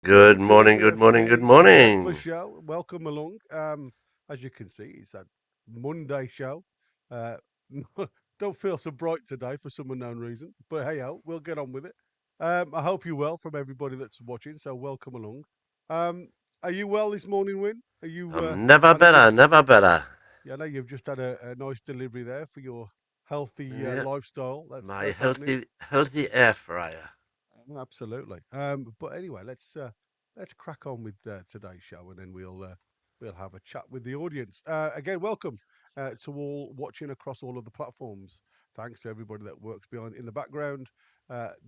Good Welcome to the morning, good morning, good UFC Breakfast morning. Show. Welcome along. As you can see, it's that Monday show. Uh, don't feel so bright today for some unknown reason, but hey, we'll get on with it. I hope you're well from everybody that's watching. So welcome along. Um, are you well this morning, Win? Are you I'm never had a good? better, never better. Yeah, I know you've just had a nice delivery there for your healthy Yeah, lifestyle. That's my happening. healthy air fryer. Absolutely. But anyway, let's crack on with today's show, and then we'll have a chat with the audience. Again, welcome to all watching across all of the platforms. Thanks to everybody that works behind in the background.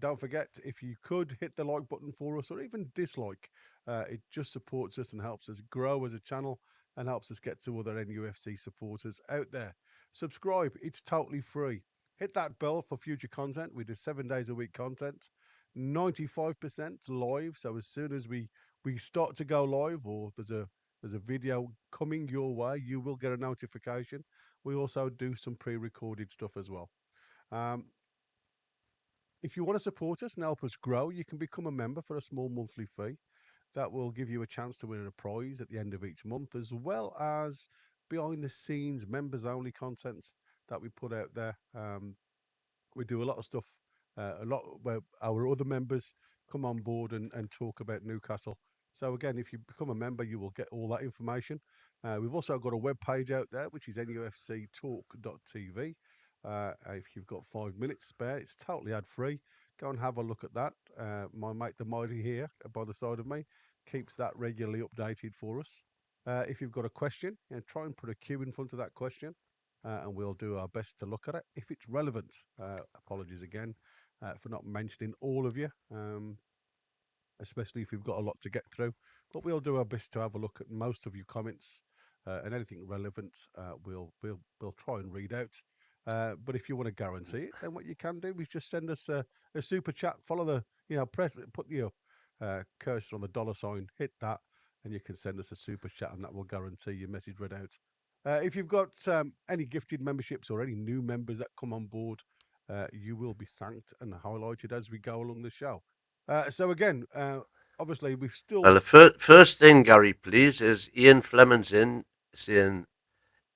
Don't forget, if you could hit the like button for us, or even dislike, it just supports us and helps us grow as a channel, and helps us get to other NUFC supporters out there. Subscribe; it's totally free. Hit that bell for future content. We do 7 days a week content. 95% live. So as soon as we start to go live, or there's a video coming your way, you will get a notification. We also do some pre-recorded stuff as well. Um, if you want to support us and help us grow, you can become a member for a small monthly fee. That will give you a chance to win a prize at the end of each month, as well as behind the scenes members only content that we put out there. We do a lot of stuff, a lot where our other members come on board and talk about Newcastle. So again, if you become a member, you will get all that information. We've also got a web page out there, which is nufctalk.tv. If you've got 5 minutes spare, it's totally ad free. Go and have a look at that. My mate, the mighty here by the side of me, keeps that regularly updated for us. If you've got a question, try and put a Q in front of that question, and we'll do our best to look at it if it's relevant. Apologies again for not mentioning all of you, especially if you've got a lot to get through. But we'll do our best to have a look at most of your comments, and anything relevant, we'll try and read out. But if you want to guarantee it, then what you can do is just send us a super chat. Follow the press, put your cursor on the dollar sign, hit that, and you can send us a super chat, and that will guarantee your message read out. If you've got any gifted memberships or any new members that come on board, you will be thanked and highlighted as we go along the show. So again, obviously we've Well, still. the first thing, Gary, please, is Ian Fleming's in saying,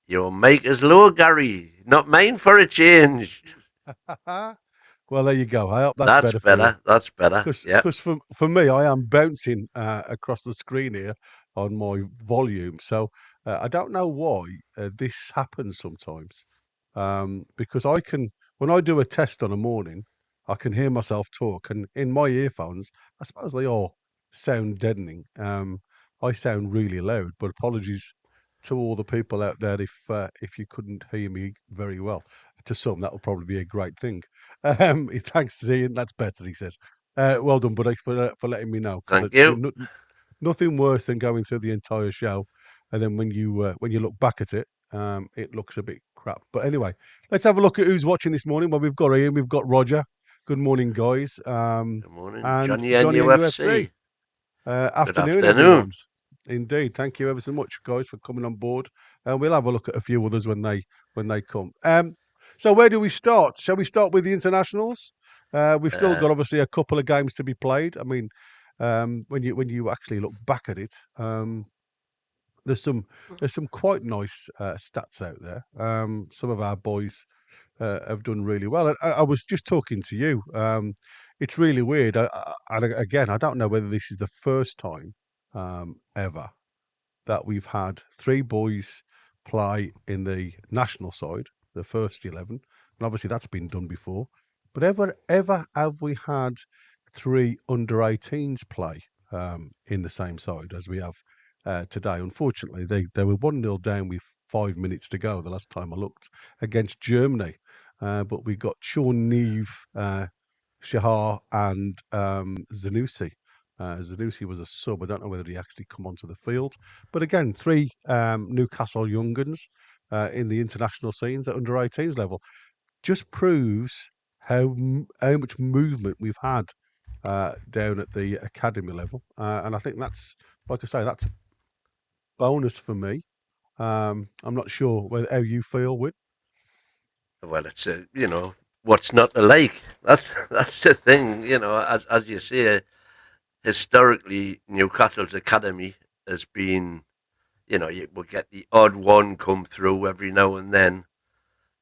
your mic is low, Gary. Not mine for a change. Well, there you go. I hope that's That's better for you. better. That's better. Yeah. Because for me, I am bouncing across the screen here on my volume. So I don't know why this happens sometimes. Because when I do a test on a morning, I can hear myself talk, and in my earphones, I suppose they all sound deadening. I sound really loud, but apologies to all the people out there if you couldn't hear me very well. To some, that will probably be a great thing. Thanks, Ian. That's better, he says. Well done, buddy, for letting me know, because Thank it's you. nothing worse than going through the entire show, and then when you look back at it, it looks a bit crap. But anyway, let's have a look at who's watching this morning. Well, we've got Ian, we've got Roger. Good morning, guys. Good morning, And Johnny Johnny NUFC. NUFC. Good Afternoon, everyone. afternoon. Indeed, thank you ever so much, guys, for coming on board. And we'll have a look at a few others when they come. So where do we start? Shall we start with the internationals? We've still Uh, got obviously a couple of games to be played. I mean, when you actually look back at it, there's some quite nice stats out there. Some of our boys have done really well. I was just talking to you. It's really weird. And again, I don't know whether this is the first time ever that we've had three boys play in the national side, the first 11. And obviously that's been done before. But ever have we had three under 18s play in the same side as we have today? Unfortunately, they were 1-0 down with 5 minutes to go the last time I looked against Germany. But we got Sean Neve, Shahar, and Zanussi. Zanussi was a sub. I don't know whether he actually come onto the field. But again, three Newcastle younguns in the international scenes at under 18s level just proves how much movement we've had down at the academy level. And I think that's, like I say, that's a bonus for me. I'm not sure how you feel with. well, it's what's not to like. That's that's the thing. As you say, historically Newcastle's academy has been, you will get the odd one come through every now and then,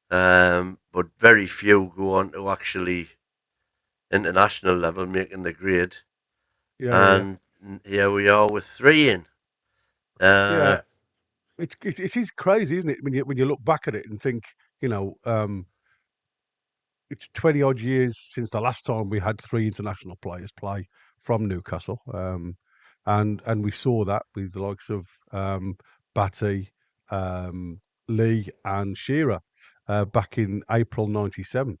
but very few go on to actually international level making the grade. Yeah. And here we are with three in. Yeah. It is crazy, isn't it? When you look back at it and think, it's 20 odd years since the last time we had three international players play from Newcastle, and we saw that with the likes of Batty, Lee, and Shearer back in April '97,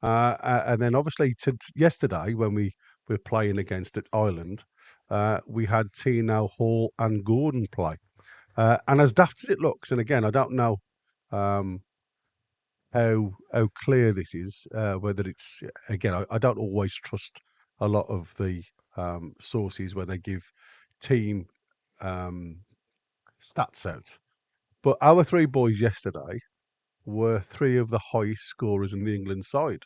and then obviously yesterday when we were playing against Ireland, we had Tino, Hall, and Gordon play, and as daft as it looks, and again I don't know. Um, how clear this is, whether it's again, I don't always trust a lot of the sources when they give team um, stats out. But our three boys yesterday were three of the highest scorers in the England side.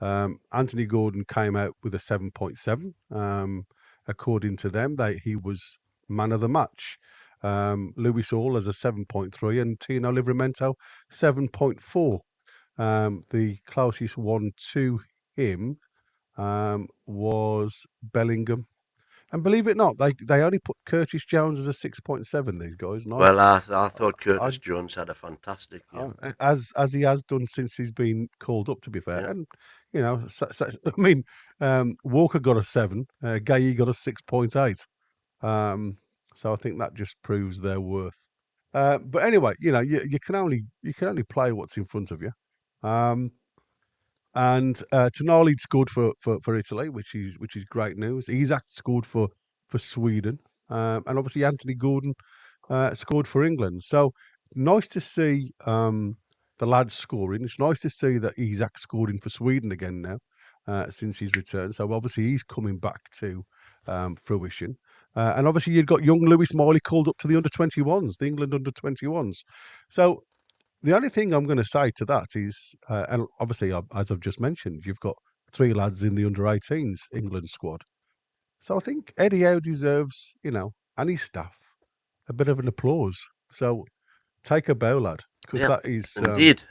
Anthony Gordon came out with a 7.7. According to them, he was man of the match. Lewis Hall as a 7.3 and Tino Livramento 7.4. The closest one to him was Bellingham. And believe it or not, they only put Curtis Jones as a 6.7, these guys. And Well, I thought I Curtis Jones had a fantastic game. as he has done since he's been called up, to be fair. Yeah. And, I mean, Walker got a 7, Gay got a 6.8. So I think that just proves their worth. But anyway, you can only play what's in front of you. And Tonali scored for Italy, which is great news. Isak scored for Sweden, and obviously Anthony Gordon scored for England. So nice to see the lads scoring. It's nice to see that Isak scoring for Sweden again now since his return. So obviously he's coming back to fruition. And obviously you've got young Lewis Miley called up to the under-21s, the England under-21s. So the only thing I'm going to say to that is, and obviously, as I've just mentioned, you've got three lads in the under-18s England squad. So I think Eddie Howe deserves, and his staff, a bit of an applause. So take a bow, lad, because Yeah, indeed.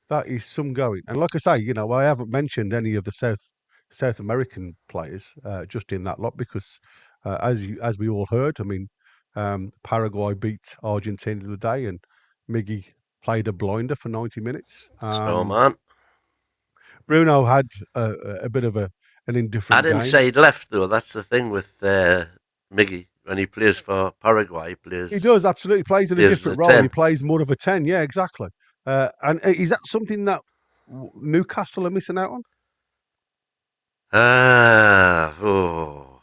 that is some going. And like I say, I haven't mentioned any of the South American players just in that lot because, as we all heard, I mean, Paraguay beat Argentina the other day, and Miggy played a blinder for 90 minutes. So, man. Bruno had a bit of an indifferent At game. inside left, though, that's the thing with Miggy. When he plays for Paraguay, He does, absolutely. Plays in a different role. 10. He plays more of a 10. Yeah, exactly. And is that something that Newcastle are missing out on?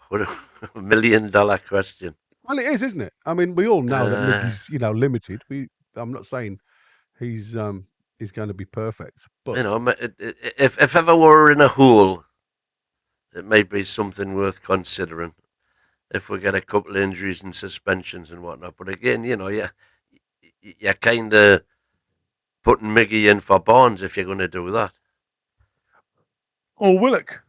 What a $1 million question. Well, it is, isn't it? I mean, we all know that Miggy's, limited. I'm not saying he's going to be perfect, but if ever we're in a hole, it may be something worth considering. If we get a couple of injuries and suspensions and whatnot, but again, you're kind of putting Miggy in for Barnes if you're going to do that. Or Willock.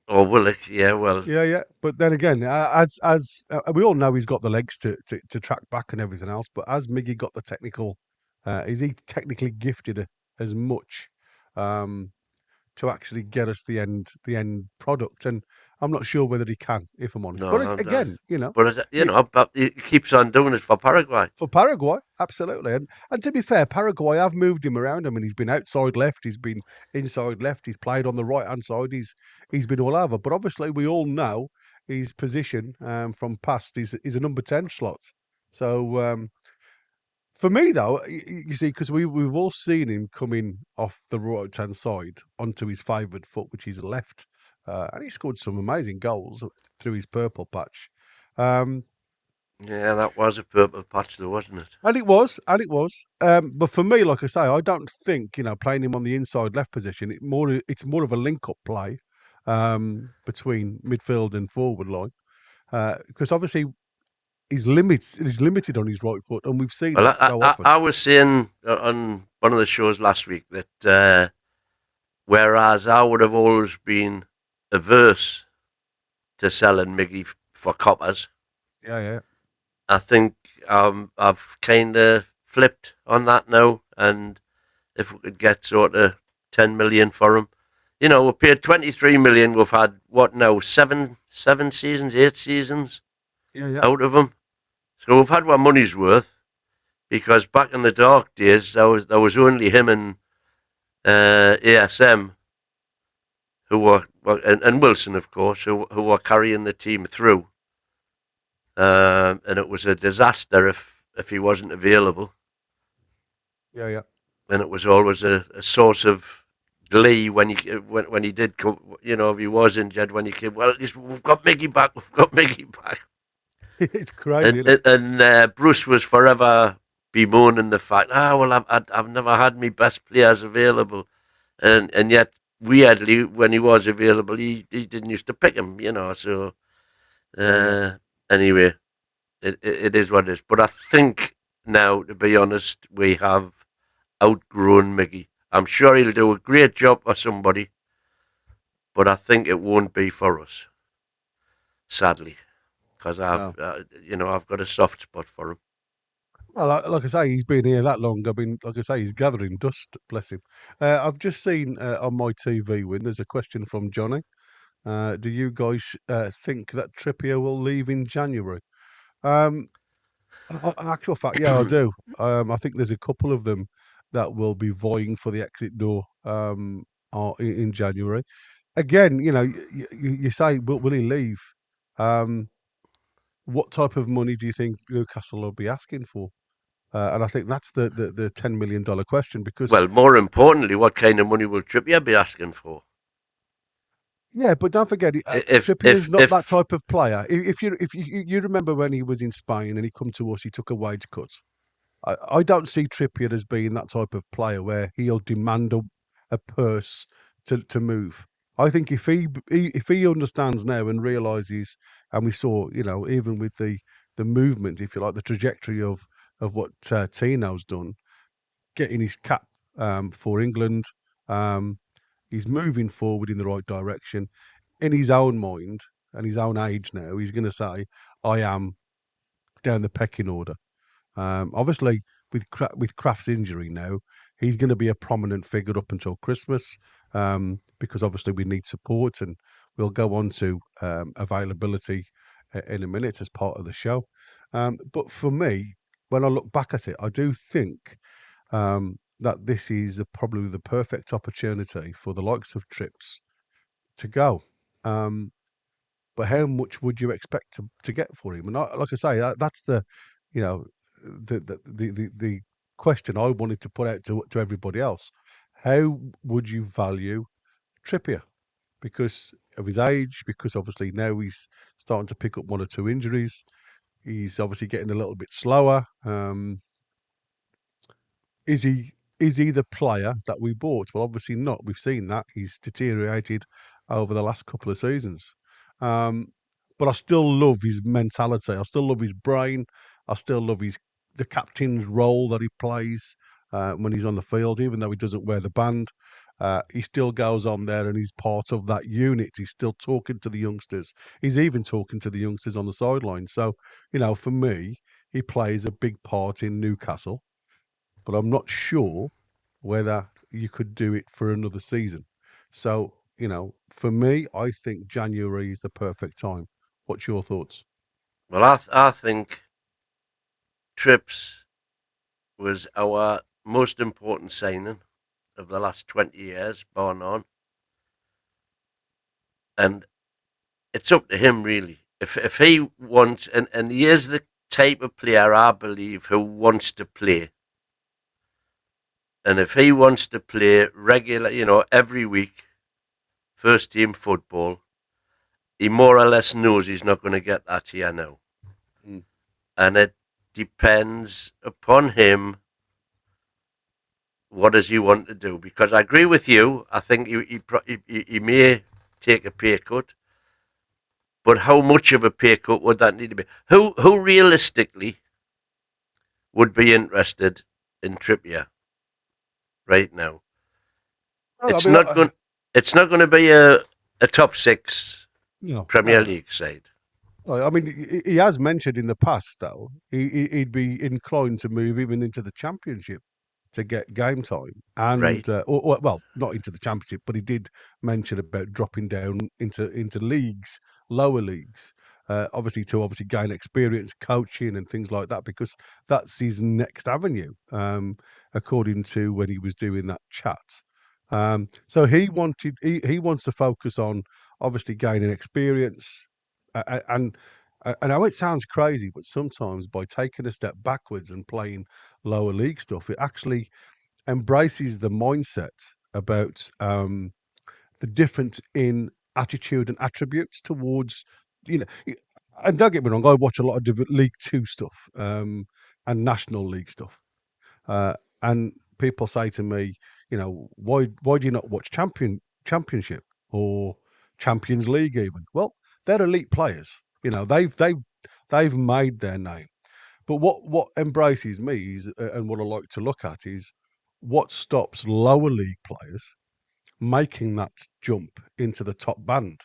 Or Willock, yeah, well, yeah. But then again, as we all know, he's got the legs to track back and everything else. But as Miggy got the technical, is he technically gifted as much to actually get us the end product? And I'm not sure whether he can, if I'm honest. No, but again, but but he keeps on doing it for Paraguay. For Paraguay, absolutely. And to be fair, Paraguay, I've moved him around. I mean, he's been outside left, he's been inside left, he's played on the right hand side, he's been all over. But obviously, we all know his position from past is a number 10 slot. So for me, though, you see, because we've all seen him coming off the right hand side onto his favoured foot, which is left, and he scored some amazing goals through his purple patch. Yeah, that was a purple patch, though, wasn't it? And it was. But for me, like I say, I don't think playing him on the inside left position. It's more of a link-up play between midfield and forward line because obviously he's limited on his right foot, and we've seen that so often. I was saying on one of the shows last week that whereas I would have always been averse to selling Miggy for coppers. Yeah. I think I've kind of flipped on that now, and if we could get sort of 10 million for him, we paid 23 million. We've had what now, seven seasons, 8 seasons Yeah. out of him. So we've had our money's worth, because back in the dark days, there was only him and ASM who were and Wilson, of course, who were carrying the team through. And it was a disaster if he wasn't available. Yeah. And it was always a source of glee when he did come. If he was injured, when he came, well, at least we've got Miggy back. We've got Miggy back. It's crazy. Isn't it? And Bruce was forever bemoaning the fact, well, I've never had my best players available, and yet weirdly, when he was available, he didn't used to pick him. So anyway, it is what it is. But I think now, to be honest, we have outgrown Miggy. I'm sure he'll do a great job for somebody, but I think it won't be for us, sadly, because I've got a soft spot for him. Well, like I say, he's been here that long. I mean, like I say, he's gathering dust. Bless him. I've just seen on my TV win. There's a question from Johnny. Do you guys think that Trippier will leave in January? Actual fact, yeah, I do. I think there's a couple of them that will be vying for the exit door in January. Again, you say, will he leave? What type of money do you think Newcastle will be asking for? And I think that's the $10 million question, because Well, more importantly, what kind of money will Trippier be asking for? yeah, but don't forget, If Trippier's not that type of player. If you remember when he was in Spain and he come to us, he took a wage cut. I don't see Trippier as being that type of player where he'll demand a purse to move. I think if he understands now and realizes, and we saw, even with the movement, if you like, the trajectory of what Tino's done, getting his cap for England, he's moving forward in the right direction. In his own mind and his own age now, he's going to say, "I am down the pecking order." Obviously, with Kraft's injury now, he's going to be a prominent figure up until Christmas, because obviously we need support, and we'll go on to availability in a minute as part of the show. But for me, when I look back at it, I do think that this is probably the perfect opportunity for the likes of Trips to go. But how much would you expect to get for him? And like I say, that's you know, the question I wanted to put out to everybody else. How would you value Trippier? Because of his age, because obviously now he's starting to pick up one or two injuries. He's obviously getting a little bit slower. Is he the player that we bought? Well, obviously not. We've seen that he's deteriorated over the last couple of seasons. But I still love his mentality. I still love his brain. I still love the captain's role that he plays when he's on the field, even though he doesn't wear the band. He still goes on there and he's part of that unit. He's still talking to the youngsters. He's even talking to the youngsters on the sideline. So, for me, he plays a big part in Newcastle, but I'm not sure whether you could do it for another season. So, for me, I think January is the perfect time. What's your thoughts? Well, I think Trips was our most important signing of the last 20 years, bar none. And it's up to him, really. If he wants, and he is the type of player, I believe, who wants to play. And if he wants to play regular, every week, first team football, he more or less knows he's not going to get that here now. Mm. And it depends upon him. What does he want to do? Because I agree with you. I think he may take a pay cut, but how much of a pay cut would that need to be? Who realistically would be interested in Trippier right now? Well, I It's mean, not going. It's not going to be a top six No. Premier League side. Well, I mean, he has mentioned in the past, though, he'd be inclined to move even into the Championship to get game time. And, Right. well, not into the Championship, but he did mention about dropping down into leagues, lower leagues, obviously to gain experience coaching and things like that, because that's his next avenue, according to when he was doing that chat. So he wants to focus on obviously gaining experience, and I know it sounds crazy, but sometimes by taking a step backwards and playing lower league stuff, it actually embraces the mindset about the difference in attitude and attributes towards, you know. And don't get me wrong, I watch a lot of League Two stuff, and National League stuff, uh, and people say to me, why do you not watch Championship or Champions League even? Well, they're elite players. They've made their name. But what embraces me is, and what I like to look at is what stops lower league players making that jump into the top band.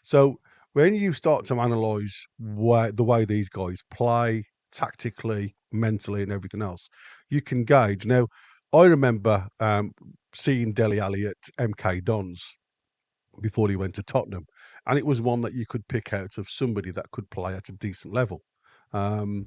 So when you start to analyse the way these guys play tactically, mentally, and everything else, you can gauge. Now, I remember seeing Dele Alli at MK Dons before he went to Tottenham, and it was one that you could pick out of somebody that could play at a decent level. Um,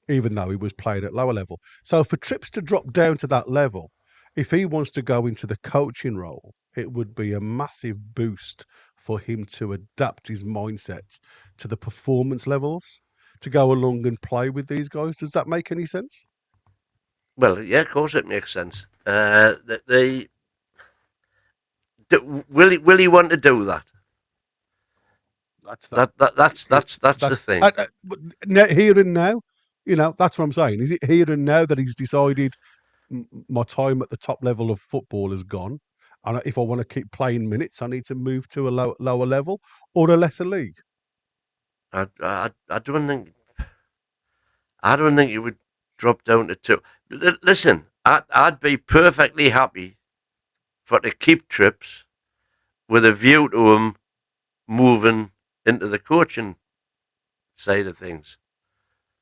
Even though he was playing at lower level. So for Trips to drop down to that level, if he wants to go into the coaching role, it would be a massive boost for him to adapt his mindset to the performance levels to go along and play with these guys. Does that make any sense? Well, yeah, of course it makes sense. Will he want to do that? That's that. That's the That's thing. here and now. That's what I'm saying. Is it here and now that he's decided my time at the top level of football is gone, and if I want to keep playing minutes, I need to move to a lower level or a lesser league? I don't think he would drop down to two. Listen, I'd be perfectly happy for to keep Trips with a view to him moving into the coaching side of things.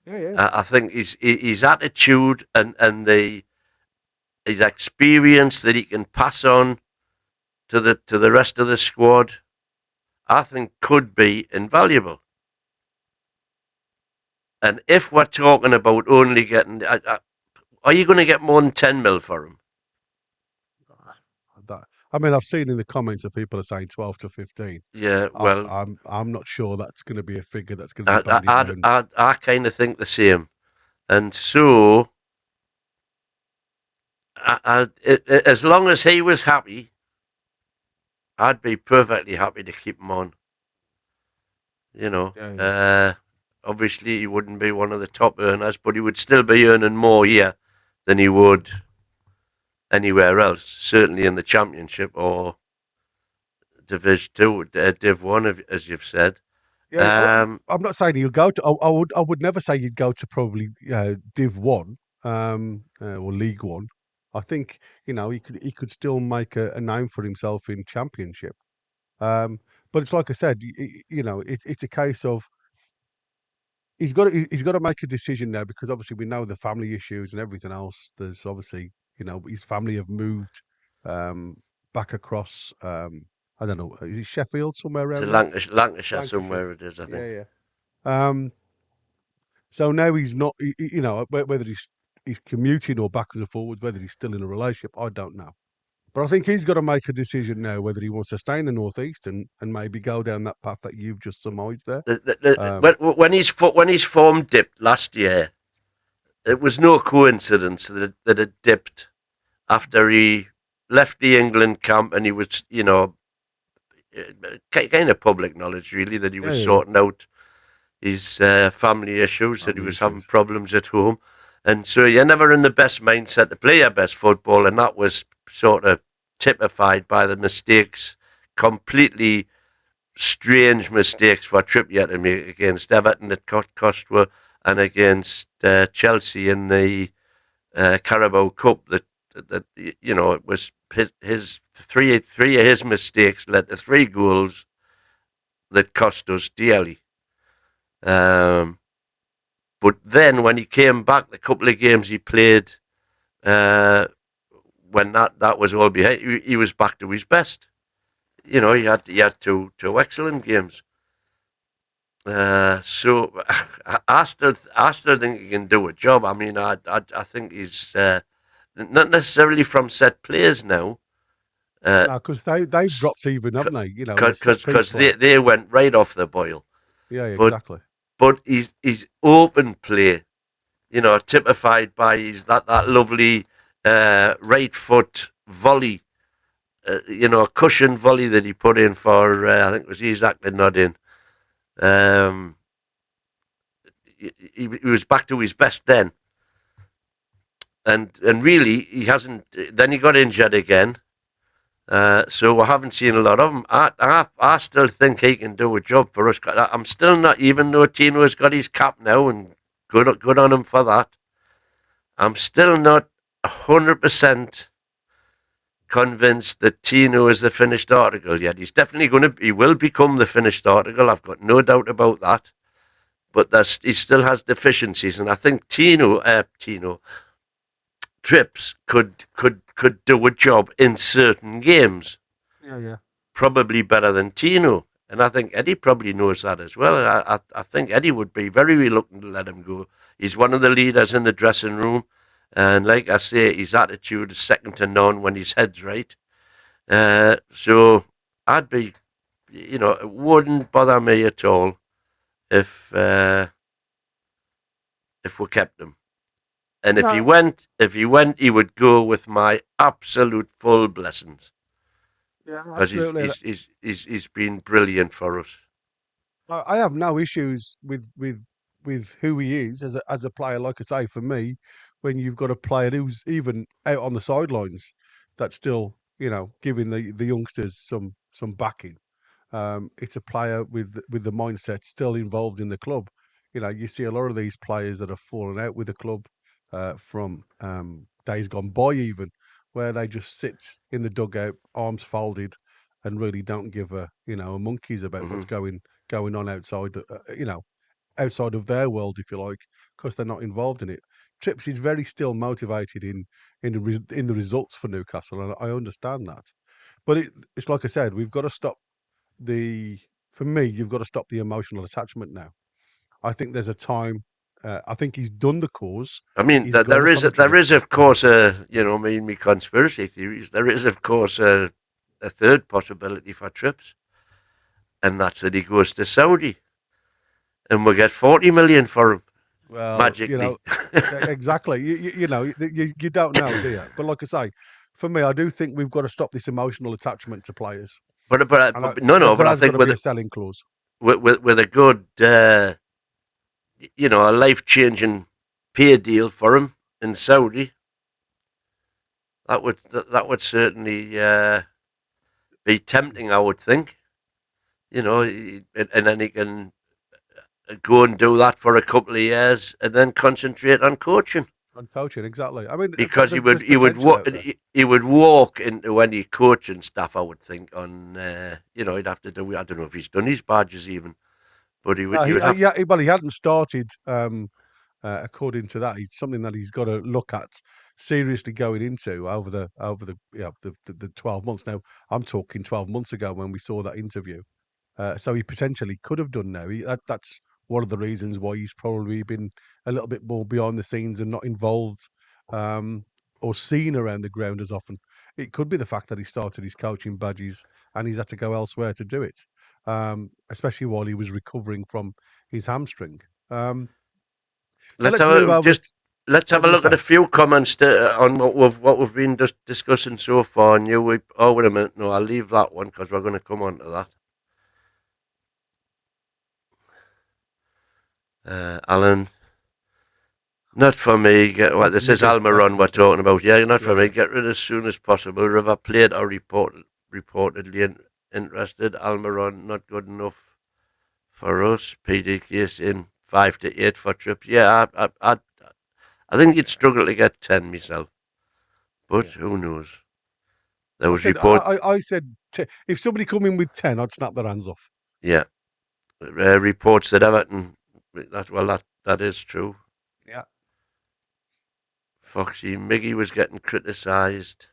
Yeah, yeah. I think his attitude and his experience that he can pass on to the rest of the squad, I think could be invaluable. And if we're talking about only getting, are you going to get more than 10 mil for him? I mean, I've seen in the comments that people are saying 12 to 15. Yeah, well, I'm not sure that's going to be a figure that's going to be bandied around. I kind of think the same. And so, as long as he was happy, I'd be perfectly happy to keep him on. Yeah. Obviously he wouldn't be one of the top earners, but he would still be earning more here than he would anywhere else. Certainly in the Championship or Division Two, Div One, as you've said. Yeah, I'm not saying he'll go to. I would never say you'd go to probably Div One, or League One. I think he could still make a name for himself in Championship. But it's like I said, it's a case of he's got to make a decision now, because obviously we know the family issues and everything else. There's obviously his family have moved um, back across. I don't know, is it Sheffield, somewhere To around there? Lancashire Lancashire. somewhere it is, I think. Yeah, yeah. So now he's not, whether he's commuting or backwards and forwards, whether he's still in a relationship, I don't know. But I think he's got to make a decision now whether he wants to stay in the northeast and maybe go down that path that you've just surmised there. When his form dipped last year, it was no coincidence that it dipped after he left the England camp, and he was, kind of public knowledge really that he Yeah, was yeah, sorting out his family issues, that he family was having issues. problems at home, and so you're never in the best mindset to play your best football, and that was sort of typified by the mistakes, completely strange mistakes for Trippier to make against Everton at Costa and against Chelsea in the Carabao Cup. That it was his three of his mistakes led to 3 goals, that cost us dearly. But then when he came back, the couple of games he played, when that was all behind, he was back to his best. He had two excellent games. So I still think he can do a job. I mean, I think he's not necessarily from set players now. No, because they've dropped even, haven't they? Because they went right off the boil. Yeah, But exactly. his open play, typified by that lovely right foot volley, a cushion volley that he put in for, I think it was exactly not in. He was back to his best then. And really, he hasn't. Then he got injured again. So I haven't seen a lot of him. I still think he can do a job for us. I'm still not, even though Tino's got his cap now, and good on him for that. I'm still not 100% convinced that Tino is the finished article yet. He's definitely he will become the finished article. I've got no doubt about that. But he still has deficiencies, and I think Trips could do a job in certain games. Yeah. Probably better than Tino. And I think Eddie probably knows that as well. I think Eddie would be very reluctant to let him go. He's one of the leaders in the dressing room. And like I say, his attitude is second to none when his head's right. So I'd be, it wouldn't bother me at all if we kept him. And if he went, he would go with my absolute full blessings. Yeah, because absolutely. he's been brilliant for us. I have no issues with who he is as a player. Like I say, for me, when you've got a player who's even out on the sidelines, that's still giving the youngsters some backing. It's a player with the mindset still involved in the club. You see a lot of these players that have fallen out with the club from days gone by, even where they just sit in the dugout, arms folded, and really don't give a monkeys about what's going on outside, outside of their world, if you like, because they're not involved in it. Trips is very still motivated in the results for Newcastle, and I understand that. But it's like I said, we've got to stop for me, you've got to stop the emotional attachment now. I think there's a time. I think he's done the cause. I mean, He's got us on the there is trajectory. of course me conspiracy theories. There is of course a third possibility for Trips, and that's that he goes to Saudi, and we'll get 40 million for him Well, magically. exactly. You don't know, do you? But like I say, for me, I do think we've got to stop this emotional attachment to players, and No, but there I has got think to be a selling clause. with a good a life changing pay deal for him in Saudi, that would certainly be tempting. I would think, and then he can go and do that for a couple of years and then concentrate on coaching. On coaching, exactly. I mean, Because there's potential out there. he would walk into any coaching staff. I would think on he'd have to do. I don't know if he's done his badges even, but he would have. Yeah, well, he hadn't started. According to that, it's something that he's got to look at seriously going into over the 12 months. Now, I'm talking 12 months ago when we saw that interview. So he potentially could have done now. That's one of the reasons why he's probably been a little bit more behind the scenes and not involved or seen around the ground as often. It could be the fact that he started his coaching badges and he's had to go elsewhere to do it, especially while he was recovering from his hamstring. So let's move over. Let's What have were a you going look to at a say? few comments on what we've been discussing so far. And wait a minute, no, I'll leave that one because we're going to come on to that. Alan, not for me. This is Almiron we're talking about. Yeah, not for me. Get rid as soon as possible. River Plate are reportedly interested. Almiron not good enough for us. PDK in 5 to 8 for Trips. Yeah, I think you'd struggle to get 10 myself, but who knows? There was report. I said if somebody come in with 10, I'd snap their hands off. Yeah, reports that Everton. That is true. Yeah. Foxy Miggy was getting criticised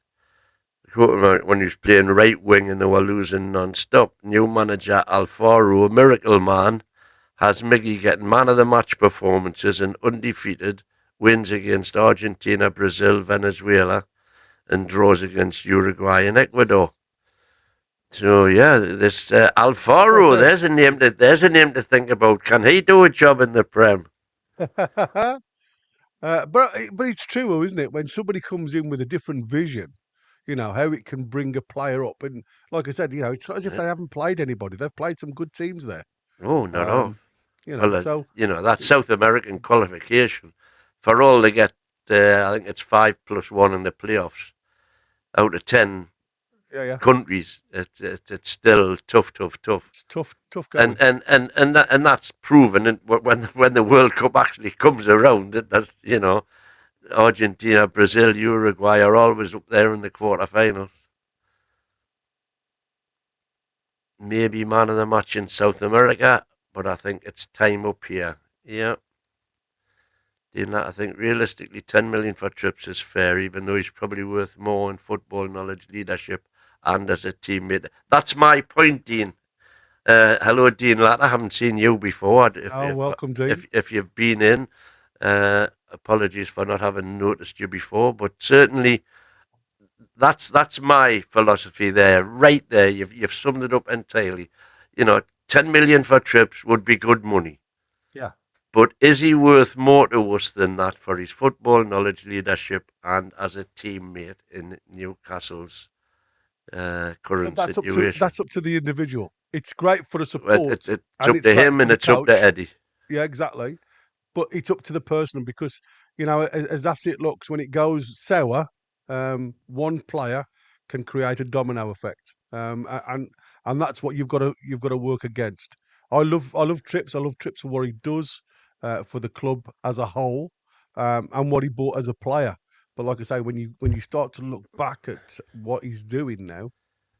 when he was playing right wing and they were losing non-stop. New manager Alfaro, a miracle man, has Miggy getting man of the match performances and undefeated wins against Argentina, Brazil, Venezuela, and draws against Uruguay and Ecuador. So yeah, this Alfaro, That's there's a name to think about. Can he do a job in the Prem? what I said. But it's true, though, isn't it? When somebody comes in with a different vision, how it can bring a player up. And like I said, it's not as if they haven't played anybody. They've played some good teams there. Oh, not off. Um, Well, so that South American qualification for all they get. I think it's 5+1 in the playoffs out of 10 yeah, countries. It's still tough, tough, tough. it's tough And going. that's proven when the World Cup actually comes around. That's Argentina, Brazil, Uruguay are always up there in the quarterfinals. Maybe man of the match in South America, but I think it's time up here. Yeah. I think realistically 10 million for Trips is fair, even though he's probably worth more in football knowledge, leadership, and as a teammate. That's my point, Dean. Hello, Dean Latt. I haven't seen you before. Welcome, Dean. If you've been in, apologies for not having noticed you before, but certainly that's my philosophy there, right there. You've summed it up entirely. 10 million for Trips would be good money. Yeah. But is he worth more to us than that for his football knowledge, leadership, and as a teammate in Newcastle's current situation? That's up to the individual. It's great for the Well, support, it's and up it's to great him for and the it's up to coach. Eddie. Yeah, exactly. But it's up to the person because as after it looks, when it goes sour, one player can create a domino effect, and that's what you've got to work against. I love Trips. I love Trips for what he does for the club as a whole, and what he brought as a player. But like I say, when you start to look back at what he's doing now,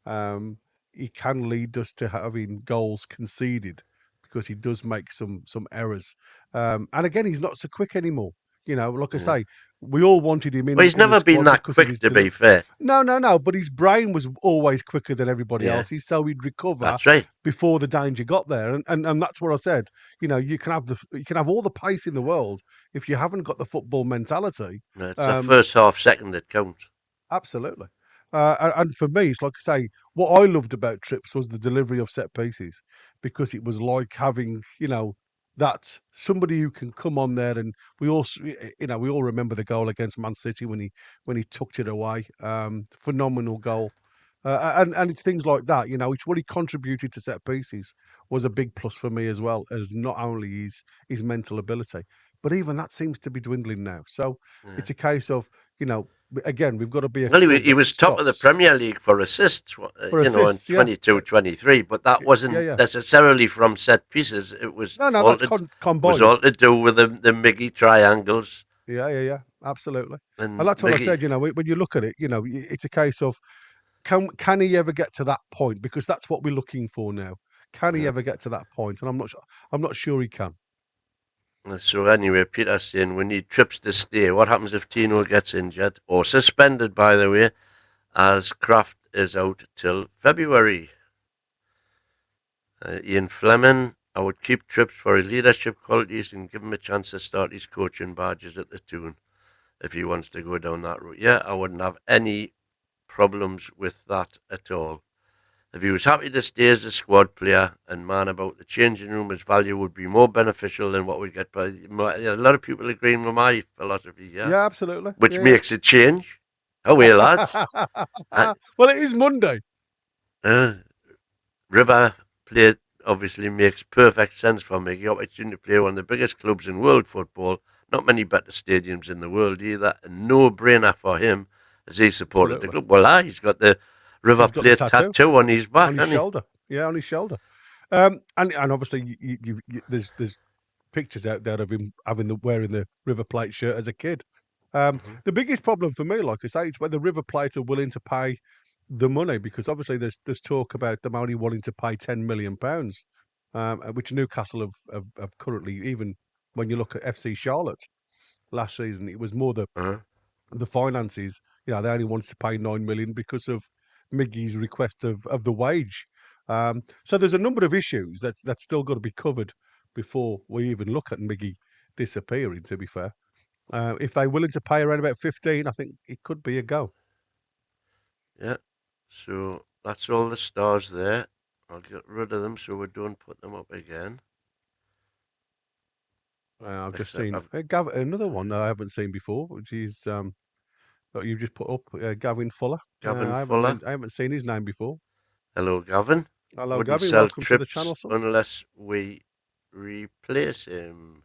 um, he can lead us to having goals conceded because he does make some errors. And again, he's not so quick anymore. Like I Yeah. say, we all wanted him Well, in he's in the never been squad that because of quick, his to be delivery. fair. No. But his brain was always quicker than everybody Yeah, else's, so he'd recover that's right. before the danger got there. And that's what I said. You can have all the pace in the world if you haven't got the football mentality. No, it's the Um, first half second that counts. Absolutely. And for me, it's like I say, what I loved about Trips was the delivery of set pieces because it was like having, that somebody who can come on there, and we all remember the goal against Man City when he tucked it away. Phenomenal goal. And it's things like that, it's what he contributed to set pieces was a big plus for me as well as not only his mental ability, but even that seems to be dwindling now. So Yeah. it's a case of, you know, again, we've got to be a Well, club he that was top of the stops Premier League for assists, for in assists. Yeah, 22, 23, but that yeah, wasn't yeah. necessarily from set pieces. No, that's It was combined. all to do with the Miggy triangles Yeah, absolutely. And and that's what I Miggy. said. When you look at it, it's a case of can he ever get to that point? Because that's what we're looking for now. Can he Yeah. ever get to that point? And I'm not sure he can. So anyway, Peter's saying we need Trips to stay. What happens if Tino gets injured or suspended, by the way, as Kraft is out till February? Ian Fleming, I would keep Trips for his leadership qualities and give him a chance to start his coaching badges at the tune if he wants to go down that route. Yeah, I wouldn't have any problems with that at all. If he was happy to stay as a squad player and man about the changing room, his value would be more beneficial than what we get by. A lot of people agreeing with my philosophy, yeah, Yeah, absolutely. which Yeah, makes a change. Oh, well, lads. Uh, well, it is Monday. uh, River play obviously makes perfect sense for me. The opportunity to play one of the biggest clubs in world football. Not many better stadiums in the world either. A no-brainer for him as he supported the Absolutely. club. Well, he's got the River He's got the Plate tattoo tattoo on his back, on his hasn't he? shoulder. Yeah, on his shoulder. And obviously, there's pictures out there of him wearing the River Plate shirt as a kid. Mm-hmm. The biggest problem for me, like I say, is whether River Plate are willing to pay the money because obviously there's talk about them only wanting to pay £10 million. which Newcastle have currently, even when you look at FC Charlotte last season, it was more the finances. They only wanted to pay 9 million because of Miggy's request of the wage. So there's a number of issues that's still got to be covered before we even look at Miggy disappearing, to be fair. If they're willing to pay around about 15, I think it could be a go. Yeah. So that's all the stars there. I'll get rid of them so we don't put them up again. I've just seen another one I haven't seen before, which is that you've just put up, Gavin Fuller. Gavin Fuller. I haven't seen his name before. Hello, Gavin. Hello, Wouldn't Gavin. sell Welcome to the trips channel, son. unless we replace him.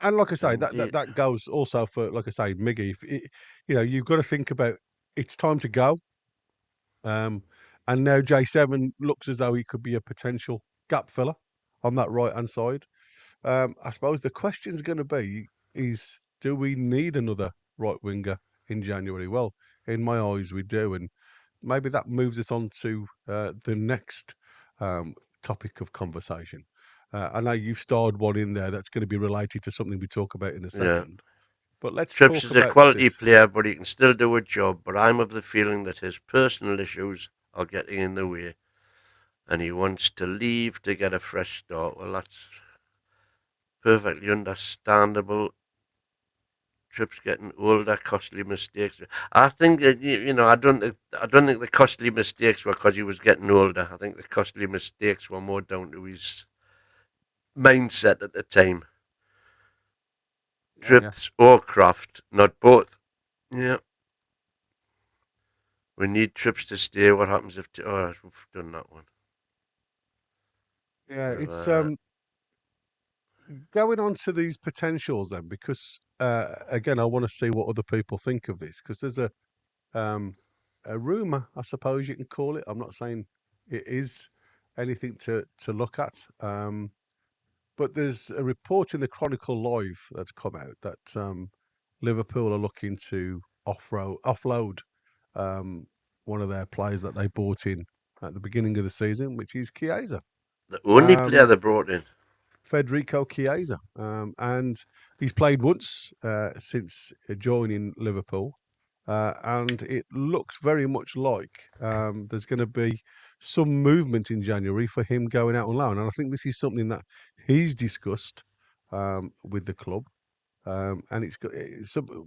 And like I say, Indeed. that goes also for, like I say, Miggy. You've got to think about it's time to go. And now J7 looks as though he could be a potential gap filler on that right hand side. I suppose the question's going to be is, do we need another right winger in January? Well, in my eyes, we do. And maybe that moves us on to the next topic of conversation. I know you've starred one in there that's going to be related to something we talk about in a second. Yeah. But let's Trips talk is a about quality this. player, but he can still do a job. But I'm of the feeling that his personal issues are getting in the way, and he wants to leave to get a fresh start. Well, that's perfectly understandable. Trips getting older, costly mistakes. I think that I don't think the costly mistakes were because he was getting older. I think the costly mistakes were more down to his mindset at the time. Trips or Craft, not both. Yeah. We need Trips to stay. What happens if... we've done that one. Yeah, it's going on to these potentials then, because again, I want to see what other people think of this, because there's a rumor, I suppose you can call it. I'm not saying it is anything to look at, but there's a report in the Chronicle Live that's come out that Liverpool are looking to offload one of their players that they bought in at the beginning of the season, which is Chiesa. The only player they brought in. Federico Chiesa. And he's played once since joining Liverpool. And it looks very much like there's going to be some movement in January for him going out on loan. And I think this is something that he's discussed with the club. And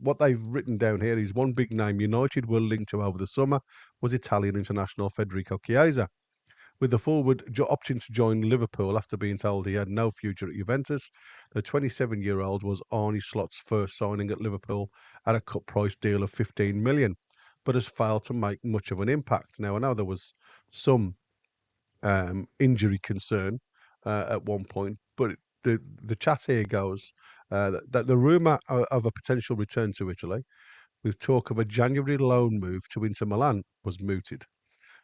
what they've written down here is one big name United were linked to over the summer was Italian international Federico Chiesa. With the forward opting to join Liverpool after being told he had no future at Juventus, the 27-year-old was Arne Slot's first signing at Liverpool at a cut price deal of 15 million, but has failed to make much of an impact. Now, I know there was some injury concern at one point, but the chat here goes that the rumour of a potential return to Italy, with talk of a January loan move to Inter Milan, was mooted.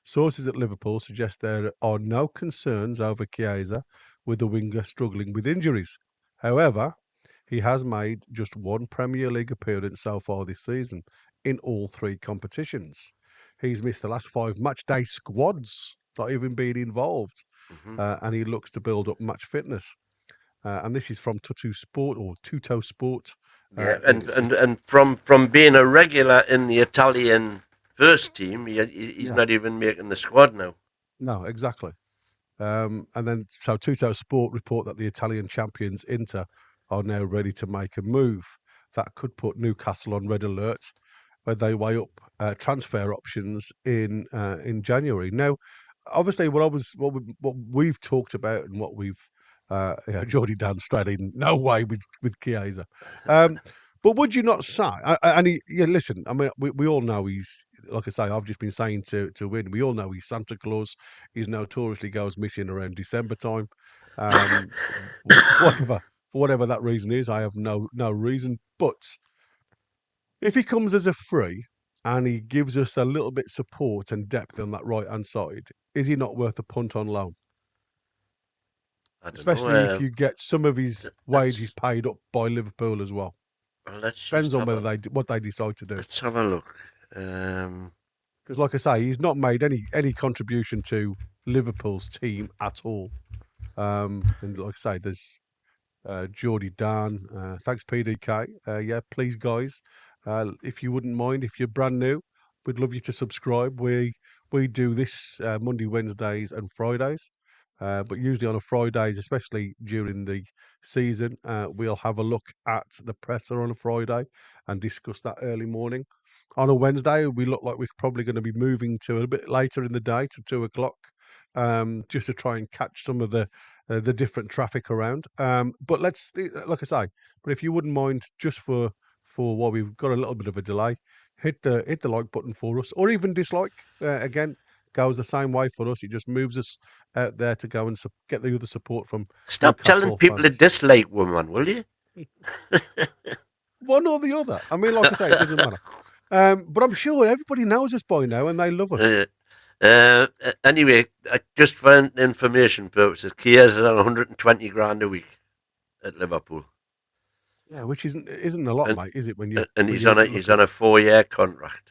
Sources at Liverpool suggest there are no concerns over Chiesa, with the winger struggling with injuries. However, he has made just one Premier League appearance so far this season in all three competitions. He's missed the last 5 matchday squads, not even being involved, and he looks to build up match fitness. And this is from Tutto Sport. Yeah, and from being a regular in the Italian first team, he's not even making the squad now. No, exactly. And then, so Tutto Sport report that the Italian champions Inter are now ready to make a move that could put Newcastle on red alert when they weigh up transfer options in January. Now, obviously, what we've talked about and what we've Geordie done straight in no way with Chiesa. But would you not say? Listen. I mean, we all know he's, like I say. I've just been saying to win. We all know he's Santa Claus. He's notoriously goes missing around December time. Whatever that reason is, I have no reason. But if he comes as a free and he gives us a little bit support and depth on that right hand side, is he not worth a punt on loan? Especially if you get some of his wages paid up by Liverpool as well. Depends on what they decide to do. Let's have a look. because, like I say, he's not made any contribution to Liverpool's team at all. And like I say, there's Geordie Dan. Thanks, PDK. Yeah, please, guys, if you wouldn't mind, if you're brand new, we'd love you to subscribe. We do this Monday, Wednesdays, and Fridays. But usually on a Fridays, especially during the season, we'll have a look at the presser on a Friday and discuss that early morning. On a Wednesday, we look like we're probably going to be moving to a little bit later in the day to 2 o'clock, just to try and catch some of the different traffic around. But like I say, but if you wouldn't mind, just for while we've got a little bit of a delay, hit the like button for us, or even dislike. Again, goes the same way for us. It just moves us out there to go and get the other support from Stop telling Newcastle people to fans. dislike women, will you? One or the other. I mean, like I say, it doesn't matter. But I'm sure everybody knows us by now, and they love us. Anyway, just for information purposes, Chiesa on 120 grand a week at Liverpool, Yeah, which isn't a lot, and mate, is it? and When he's you on a look he's at on a 4-year contract.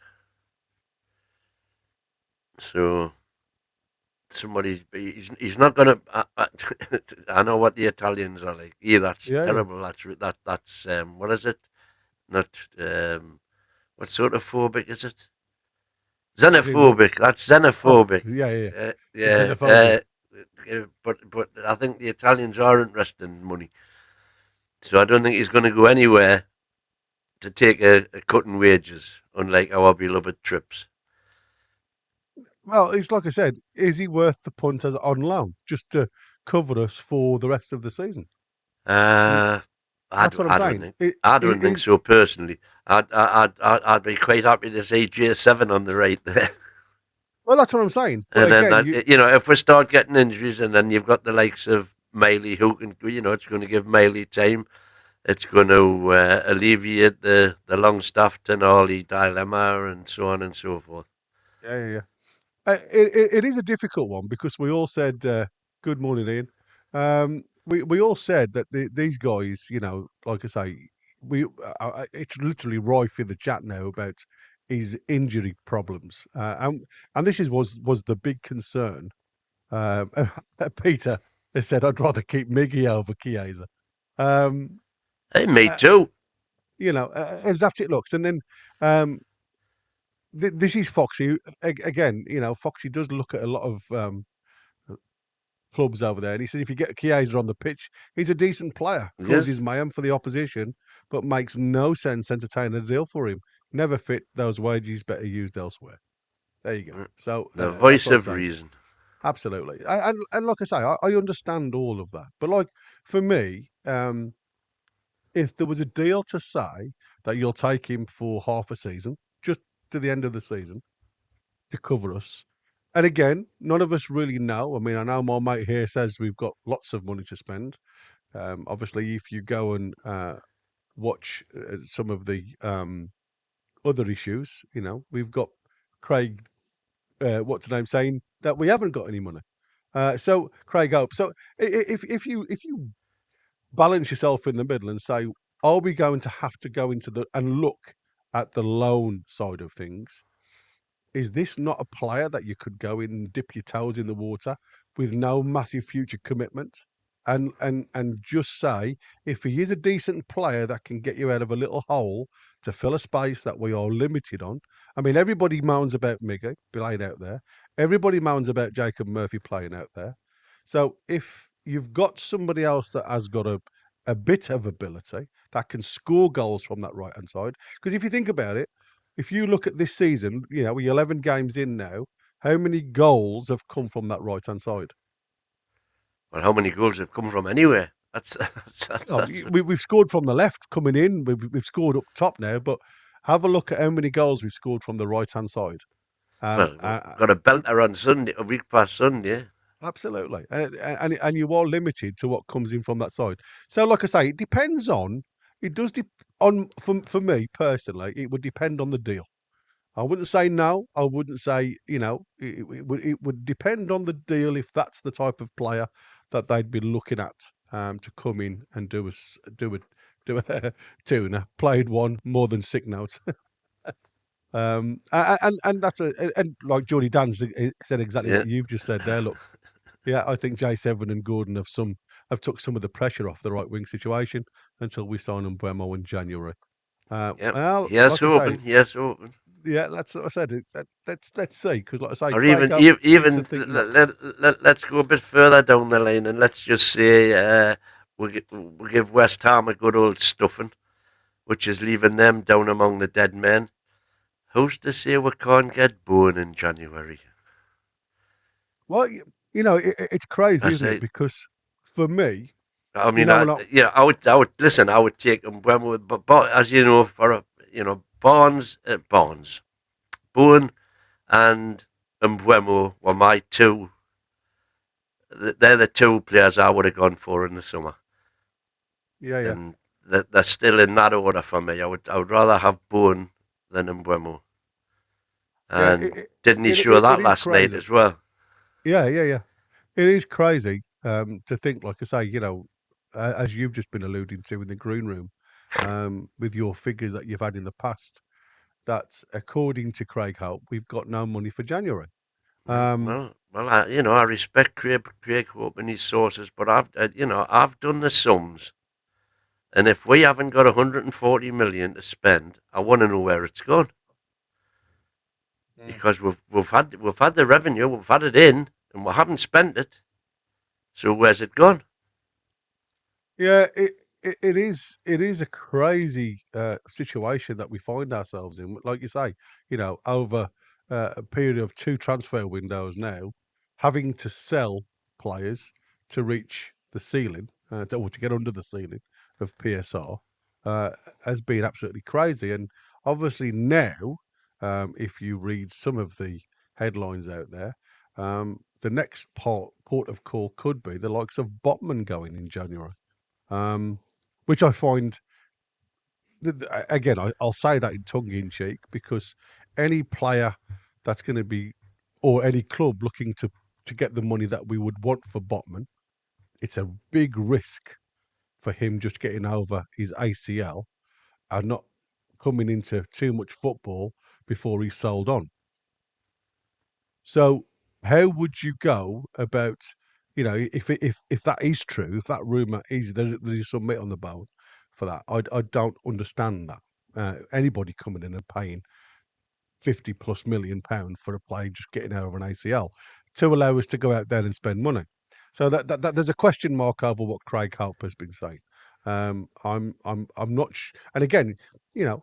So he's not gonna. I know what the Italians are like. Yeah, that's yeah. terrible. That's what is it? Not what sort of phobic is it? As in what? Xenophobic. That's Oh, xenophobic. yeah. Yeah. Xenophobia. But I think the Italians are interested in money, so I don't think he's going to go anywhere to take a cut in wages, unlike our beloved trips. Well, it's like I said, is he worth the punt as on loan just to cover us for the rest of the season? And Uh, that's what I'm I don't saying. think. I don't It think is so personally. I'd be quite happy to see J7 on the right there. well, that's what I'm saying. But And then again, that, if we start getting injuries, and then you've got the likes of Miley, who can, it's going to give Miley time. It's going to alleviate the long-staffed and Ollie dilemma, and so on and so forth. yeah. It is a difficult one because we all said good morning, Ian. We all said that these guys, like I say, it's literally rife in the chat now about his injury problems, and this was the big concern. Um, Peter has said, "I'd rather keep Miggy over Chiesa." Um, Hey, me uh, too. as that it looks, and then um, this is Foxy again. Foxy does look at a lot of clubs over there, and he says if you get Chiesa on the pitch, he's a decent player, Yeah, causes mayhem for the opposition, but makes no sense entertaining a deal for him. Never fit those wages, better used elsewhere. There you go. So the that's voice what I'm of saying. reason. Absolutely, and like I say, I understand all of that, but like for me, if there was a deal to say that you'll take him for half a season, just to the end of the season, to cover us. And again, none of us really know. I mean, I know my mate here says we've got lots of money to spend. Obviously, if you go and watch some of the other issues, we've got Craig, what's the name, saying that we haven't got any money. So Craig Hope. So if you balance yourself in the middle and say, are we going to have to go into and look at the loan side of things? Is this not a player that you could go in and dip your toes in the water with no massive future commitment? And just say, if he is a decent player that can get you out of a little hole to fill a space that we are limited on. I mean, everybody moans about Miggy playing out there. Everybody moans about Jacob Murphy playing out there. So if you've got somebody else that has got a bit of ability that can score goals from that right hand side, because if you think about it, if you look at this season, we're 11 games in now, how many goals have come from that right hand side? Well, how many goals have come from anywhere? That's Oh, that's we've scored from the left coming in. We've scored up top now, but have a look at how many goals we've scored from the right hand side. Um, well, uh, we've got a belter on Sunday, a week past Sunday. Absolutely, and you are limited to what comes in from that side. So, like I say, it depends on. It does on for me personally. It would depend on the deal. I wouldn't say no. I wouldn't say it would depend on the deal if that's the type of player that they'd be looking at to come in and do a tuna played one more than sick notes. And that's and like Geordie Dan said exactly Yeah, what you've just said there. Look, yeah, I think J7 and Gordon have took some of the pressure off the right wing situation until we sign Mbeumo in January. yeah. Well, Yes, like I say, open. Yes, open. yeah, that's what I said. Let's see, because like I say, Or Craig even Hope seems to even think not. let's go a bit further down the line and let's just say we give West Ham a good old stuffing, which is leaving them down among the dead men. Who's to say we can't get Bowen in January? Well, it's crazy, As isn't it? I, Because for me, I you mean, know, and I, I would listen. I would take him when we, but as you know, Barnes, Bowen, and Mbeumo were my two. They're the two players I would have gone for in the summer, yeah, yeah, and they're still in that order for me. I would rather have Bowen than Mbeumo, yeah. and didn't he show It that is last night crazy. as well? Yeah, yeah, yeah. It is crazy to think, like I say, as you've just been alluding to in the green room, with your figures that you've had in the past, that according to Craig Hope, we've got no money for January. Yeah, Um, well, I respect Craig Hope and his sources, but I've done the sums, and if we haven't got 140 million to spend, I want to know where it's gone Mm. because we've had the revenue, we've had it in, and we haven't spent it. So where's it gone? Yeah, it is a crazy situation that we find ourselves in. Like you say, over a period of two transfer windows now, having to sell players to reach the ceiling, or to get under the ceiling of PSR, uh, has been absolutely crazy. And obviously now, if you read some of the headlines out there, the next port of call could be the likes of Botman going in January, um, which I find, again, I'll say that in tongue in cheek, because any player that's going to be, or any club looking to get the money that we would want for Botman, it's a big risk for him just getting over his ACL and not coming into too much football before he's sold on. So, how would you go about, if that is true, if that rumor is there's some meat on the bone for that? I don't understand that. Anybody coming in and paying 50 plus £1 million for a player just getting out of an ACL to allow us to go out there and spend money. So that there's a question mark over what Craig Hope has been saying. I'm not. And again,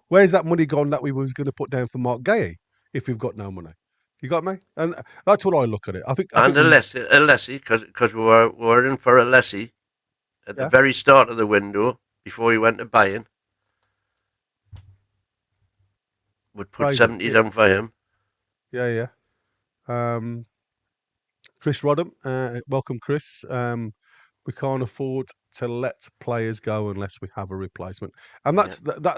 where's that money gone that we was going to put down for Mark Gay if we've got no money? You got me? And that's what I look at it. I think And a we, Lessie, because we were in for a Lessie at the yeah, very start of the window before he went to Bayern. Would put crazy. 70 down for him. Yeah, yeah. Chris Rodham, welcome, Chris. We can't afford to let players go unless we have a replacement, and Yeah.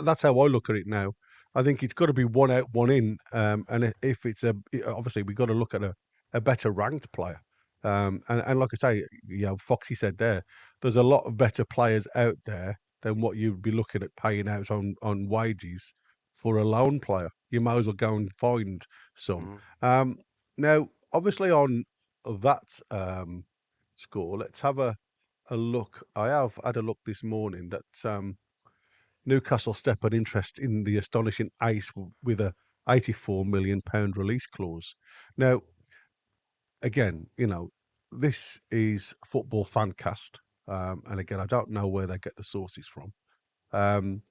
that's how I look at it now. I think it's got to be one out, one in, and if it's obviously we got to look at a better ranked player. And like I say, Foxy said there's a lot of better players out there than what you'd be looking at paying out on wages for a loan player. You might as well go and find some. Mm. Um, Now, obviously, on that score, let's have a look. I have had a look this morning that Newcastle step an interest in the astonishing ace with a £84 million release clause. Now, again, this is Football Fancast, and again, I don't know where they get the sources from. Um,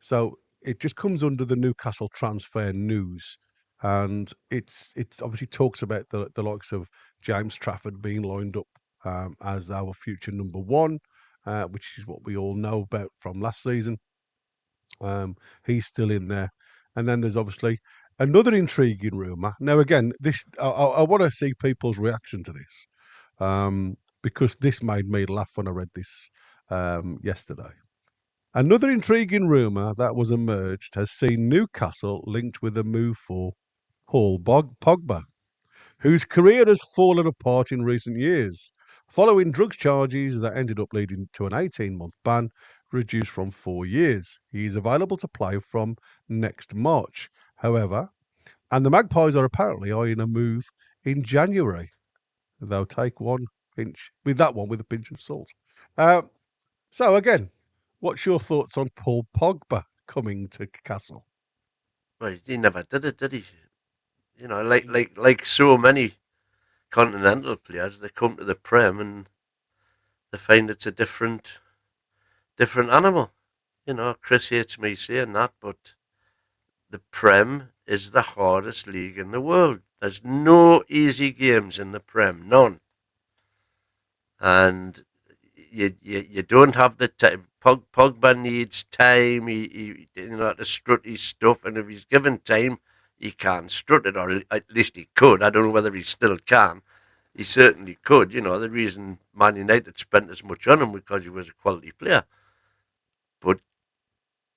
so it just comes under the Newcastle transfer news, and it's obviously talks about the likes of James Trafford being lined up as our future number one, which is what we all know about from last season. He's still in there, and then there's obviously another intriguing rumor. Now, again, this I want to see people's reaction to this, because this made me laugh when I read this yesterday. Another intriguing rumour that was emerged has seen Newcastle linked with a move for Pogba, whose career has fallen apart in recent years, following drugs charges that ended up leading to an 18-month ban reduced from 4 years. He is available to play from next March. However, And the Magpies are apparently eyeing a move in January. They'll take one pinch with a pinch of salt. So again, what's your thoughts on Paul Pogba coming to Castle? Well, he never did it, did he? Like so many continental players, they come to the Prem and they find it's a different animal. Chris hates me saying that, but the Prem is the hardest league in the world. There's no easy games in the Prem, none. And you don't have the time. Pogba needs time. He to strut his stuff, and if he's given time, he can strut it, or at least he could. I don't know whether he still can. He certainly could. The reason Man United spent as much on him because he was a quality player. But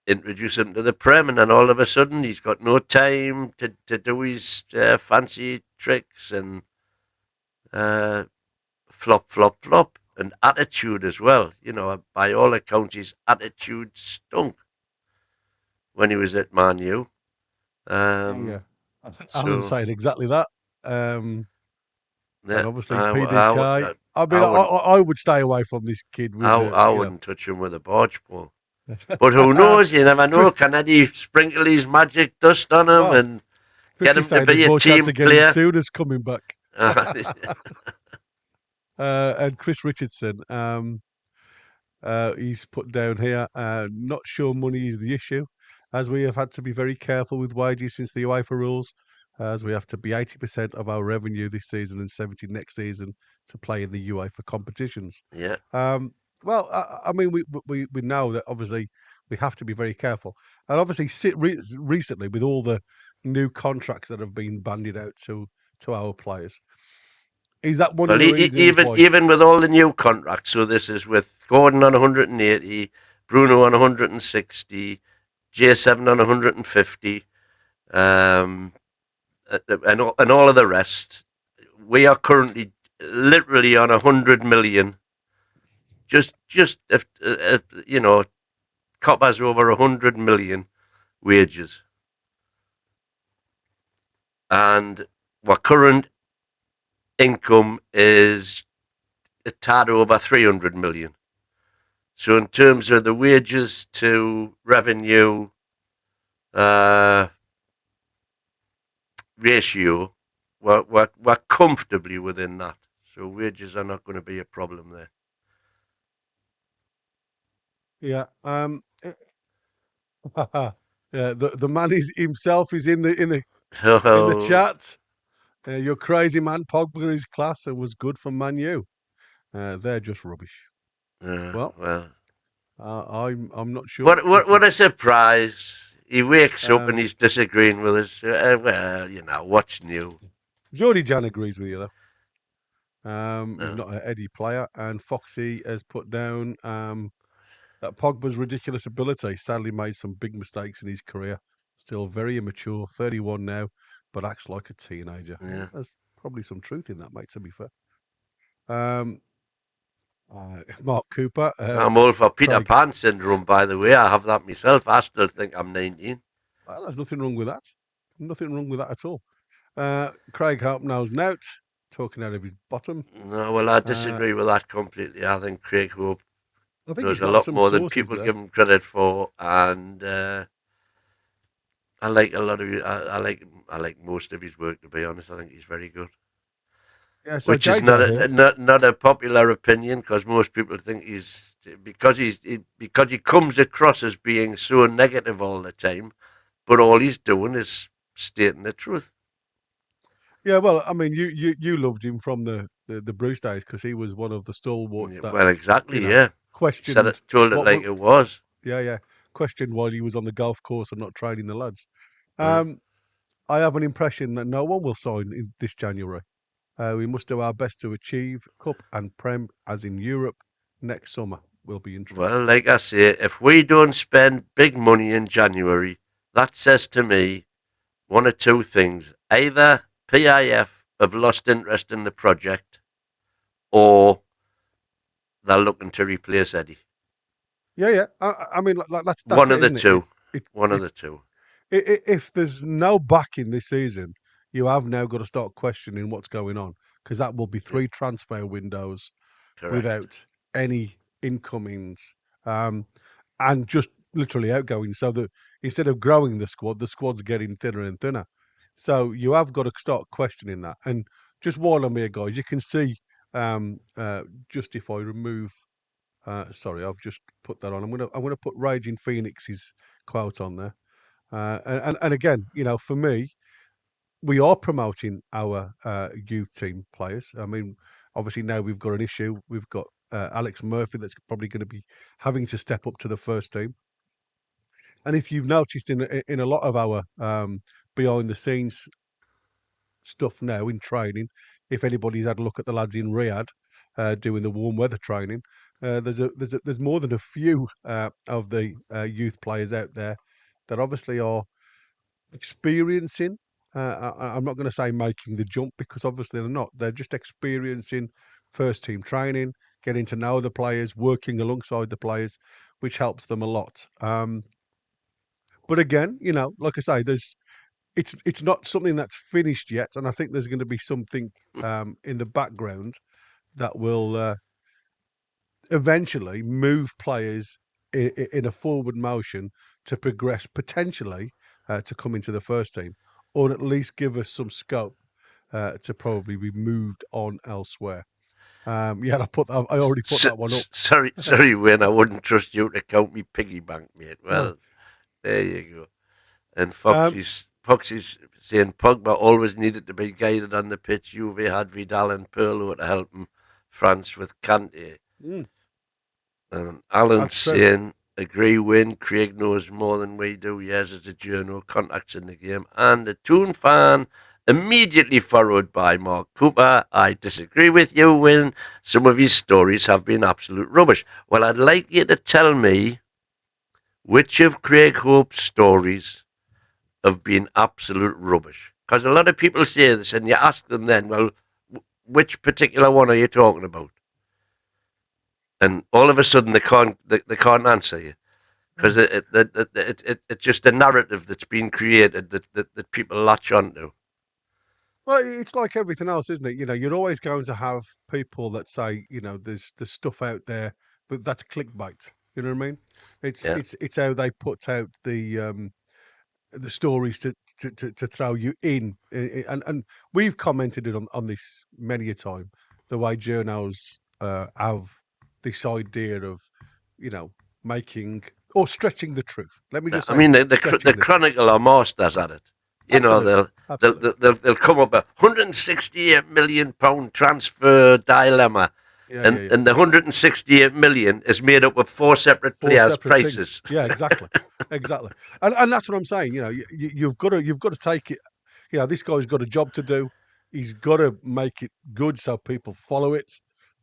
introduce him to the Prem, and then all of a sudden he's got no time to do his fancy tricks and flop, flop, flop. And attitude as well. By all accounts, his attitude stunk when he was at Man U. Yeah, Alan's saying exactly that. And obviously PDK. I would stay away from this kid. I wouldn't touch him with a barge pole. But who knows? You never know. Can Eddie sprinkle his magic dust on him and get him to be a team player? Soon coming back. And Chris Richardson, he's put down here, not sure money is the issue, as we have had to be very careful with wages since the UEFA rules, as we have to be 80% of our revenue this season and 70% next season to play in the UEFA competitions. Yeah. Well, I mean, we know that obviously we have to be very careful, and obviously recently with all the new contracts that have been bandied out to our players. Is that one of the reasons why? Even with all the new contracts, so this is with Gordon on 180, Bruno on 160, J7 on 150, and all of the rest. We are currently literally on 100 million. Just if Copper's over 100 million wages, and our current income is a tad over 300 million. So in terms of the wages to revenue ratio, we're comfortably within that. So wages are not going to be a problem there. Yeah. Yeah. The man himself is in the chat. You're crazy, man. Pogba is class and was good for Man U. They're just rubbish. Well, I'm not sure. What a surprise! He wakes up and he's disagreeing with us. Well, what's new? Geordie Jan agrees with you though. He's not an Eddie player, and Foxy has put down that Pogba's ridiculous ability sadly made some big mistakes in his career. Still very immature, 31 now, but acts like a teenager. Yeah. There's probably some truth in that, mate, to be fair. Mark Cooper. I'm all for Peter Pan syndrome, by the way. I have that myself. I still think I'm 19. Well, there's nothing wrong with that. Nothing wrong with that at all. Craig Harpnell's nout, talking out of his bottom. No, well, I disagree with that completely. I think Craig Hope knows a lot more than people give him credit for, and I like a lot of. I like most of his work. To be honest, I think he's very good. Yeah, so which is not a popular opinion, because most people think because he comes across as being so negative all the time, but all he's doing is stating the truth. Yeah, well, I mean, you loved him from the Bruce days because he was one of the stalwarts. Well, exactly, yeah. Questioned, told it like it was. Yeah. Questioned why he was on the golf course and not training the lads. I have an impression that no one will sign in this January. We must do our best to achieve Cup and Prem, as in Europe, next summer. Will be interesting. Well, like I say, if we don't spend big money in January, that says to me one or two things. Either PIF have lost interest in the project, or they're looking to replace Eddie. Yeah. I mean, that's one of the two. One of the two. if there's no backing this season, you have now got to start questioning what's going on, because that will be Yeah, 3 transfer windows correct. without any incomings, and just literally outgoing. So that instead of growing the squad's getting thinner and thinner. So you have got to start questioning that. And just while I'm here, guys, you can see, um, uh, just if I remove, sorry, I've just put that on. I'm gonna put Raging Phoenix's quote on there. And again, for me, we are promoting our youth team players. I mean, obviously now we've got an issue. We've got Alex Murphy that's probably going to be having to step up to the first team. And if you've noticed in a lot of our behind the scenes stuff now in training, if anybody's had a look at the lads in Riyadh doing the warm weather training, there's more than a few of the youth players out there that obviously are experiencing. I'm not going to say making the jump, because obviously they're not. They're just experiencing first team training, getting to know the players, working alongside the players, which helps them a lot. But again, like I say, it's not something that's finished yet, and I think there's going to be something in the background that will eventually move players in a forward motion to progress, potentially to come into the first team, or at least give us some scope to probably be moved on elsewhere. Yeah, I already put that one up. Sorry, Wayne. I wouldn't trust you to count me piggy bank, mate. No. Well, there you go. And Um, Foxy's saying Pogba always needed to be guided on the pitch. Juve had Vidal and Pirlo to help him. France with Kante. mm, And Alan's that's true. saying, agree, Win. Craig knows more than we do. Yes, as a journal, contacts in the game. And the Toon fan, immediately followed by Mark Cooper. I disagree with you, Win. Some of his stories have been absolute rubbish. Well, I'd like you to tell me which of Craig Hope's stories have been absolute rubbish. Because a lot of people say this, and you ask them then, well, which particular one are you talking about? And all of a sudden they can't answer you, because Mm. it's just a narrative that's been created that people latch onto. Well, it's like everything else, isn't it? You're always going to have people that say, there's stuff out there, but that's clickbait. You know what I mean? It's Yeah. it's it's how they put out the stories to throw you in. And we've commented on this many a time. The way journals have this idea of, you know, making or stretching the truth. Let me just I say mean, that, the stretching the truth. Chronicle are masters at it. You know, Absolutely, absolutely. they'll come up a £168 million transfer dilemma, Yeah, yeah, and yeah. and the 168 million is made up of four separate Four players' separate things. prices. Yeah, exactly, exactly. And that's what I'm saying. You've got to take it. This guy's got a job to do. He's got to make it good so people follow it.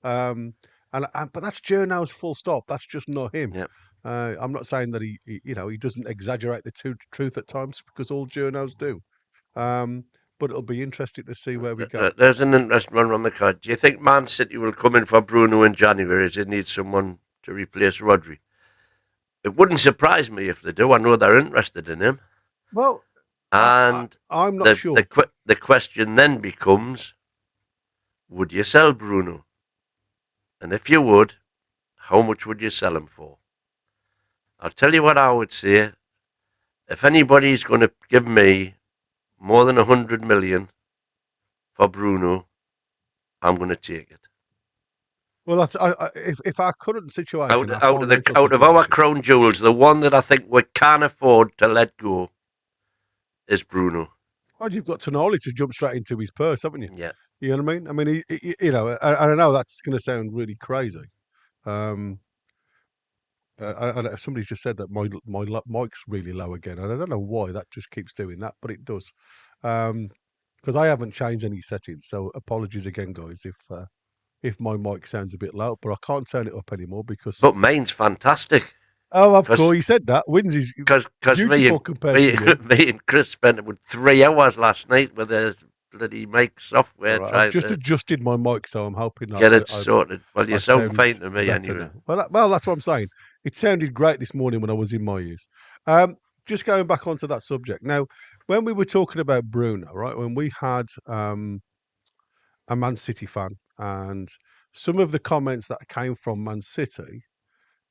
Um, but that's journals full stop. That's just not him. Yeah. I'm not saying that he doesn't exaggerate the truth at times, because all journals do. Um, but it'll be interesting to see where we go. There's an interesting one on the card. Do you think Man City will come in for Bruno in January, as they need someone to replace Rodri? It wouldn't surprise me if they do. I know they're interested in him. Well, And I'm not the sure. the question then becomes, would you sell Bruno? And if you would, how much would you sell him for? I'll tell you what I would say. If anybody's going to give me more than 100 million for Bruno, I'm going to take it. Well, if our current situation, our Out of financial our situation. crown jewels, the one that I think we can't afford to let go is Bruno. Well, you've got Tonali to jump straight into his purse, haven't you? Yeah. You know what I mean? I mean, I know that's going to sound really crazy. Um, somebody's just said that my mic's really low again, and I don't know why that just keeps doing that, but it does. Because I haven't changed any settings, so apologies again, guys, if my mic sounds a bit low, but I can't turn it up anymore because. But mine's fantastic. Oh, of Because course, he said that. Wins is Cause beautiful compared to you. me and Chris spent about 3 hours last night with the bloody mic All software right, I've trying just to adjusted my mic, so I'm hoping get it sorted. Well, you I sound sound fine to me better anyway. now. Well, that's what I'm saying. It sounded great this morning when I was in my use. just going back onto that subject now, when we were talking about Bruno, right? When we had a Man City fan, and some of the comments that came from Man City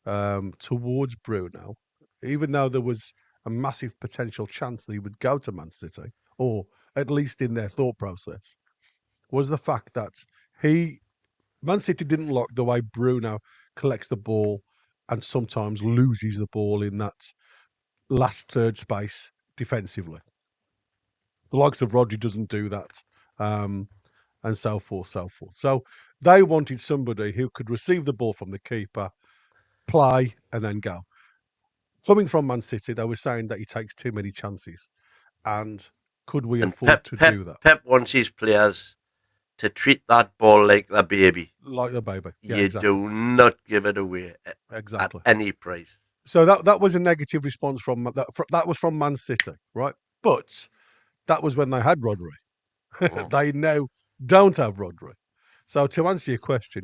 towards Bruno, even though there was a massive potential chance that he would go to Man City, or at least in their thought process, was the fact that Man City didn't like the way Bruno collects the ball and sometimes loses the ball in that last third space defensively. The likes of Rodri doesn't do that, and so forth, so forth. So they wanted somebody who could receive the ball from the keeper, play, and then go. Coming from Man City, they were saying that he takes too many chances, and could we And afford to do that? Pep wants his players to treat that ball like a baby. Like the baby, yeah, You exactly. do not give it away at any price. So that was a negative response from that was from Man City, right? But that was when they had Rodri. They now don't have Rodri. So to answer your question,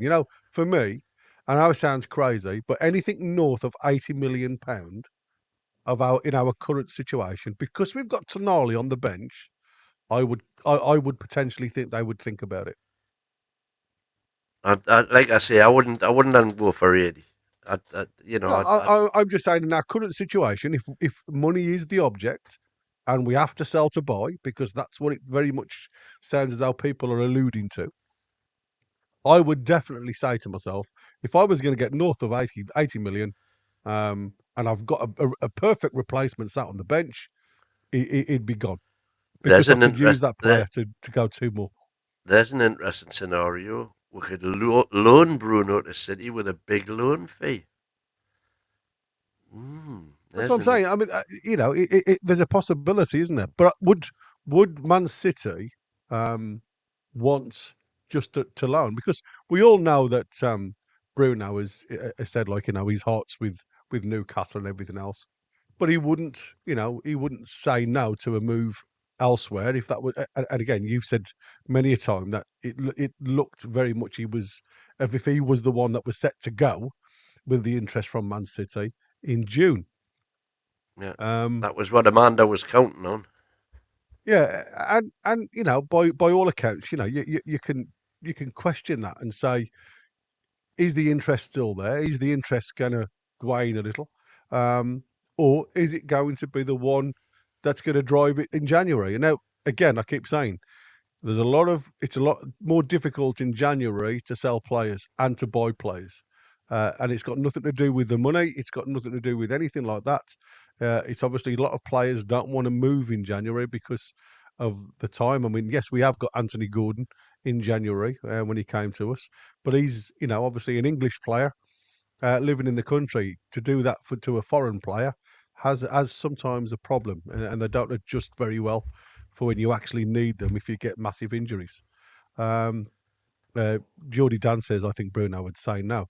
for me, I know it sounds crazy, but anything north of £80 million in our current situation, because we've got Tonali on the bench, I would potentially think they would think about it. Like I say, I wouldn't go for 80. I'm just saying in our current situation, if money is the object, and we have to sell to buy, because that's what it very much sounds as though people are alluding to, I would definitely say to myself, if I was going to get north of 80 million, and I've got a perfect replacement sat on the bench, it'd be gone, because I could use that player to go two more. There's an interesting scenario. We could loan Bruno to City with a big loan fee. That's what I'm saying. I mean, there's a possibility, isn't there? But would Man City want just to loan? Because we all know that Bruno has said, like, his heart's with Newcastle and everything else, but he wouldn't say no to a move elsewhere if that was. And again, you've said many a time that it looked very much as if he was the one that was set to go with the interest from Man City in June. Yeah, that was what Amanda was counting on. Yeah, and by all accounts, you can question that and say, is the interest still there? Is the interest going to wane a little, or is it going to be the one that's going to drive it in January? And now, again, I keep saying it's a lot more difficult in January to sell players and to buy players. And it's got nothing to do with the money. It's got nothing to do with anything like that. It's obviously a lot of players don't want to move in January because of the time. I mean, yes, we have got Anthony Gordon in January when he came to us, but he's, obviously an English player living in the country. To do that to a foreign player has sometimes a problem, and they don't adjust very well for when you actually need them if you get massive injuries. Geordie Dan says, I think Bruno would say no.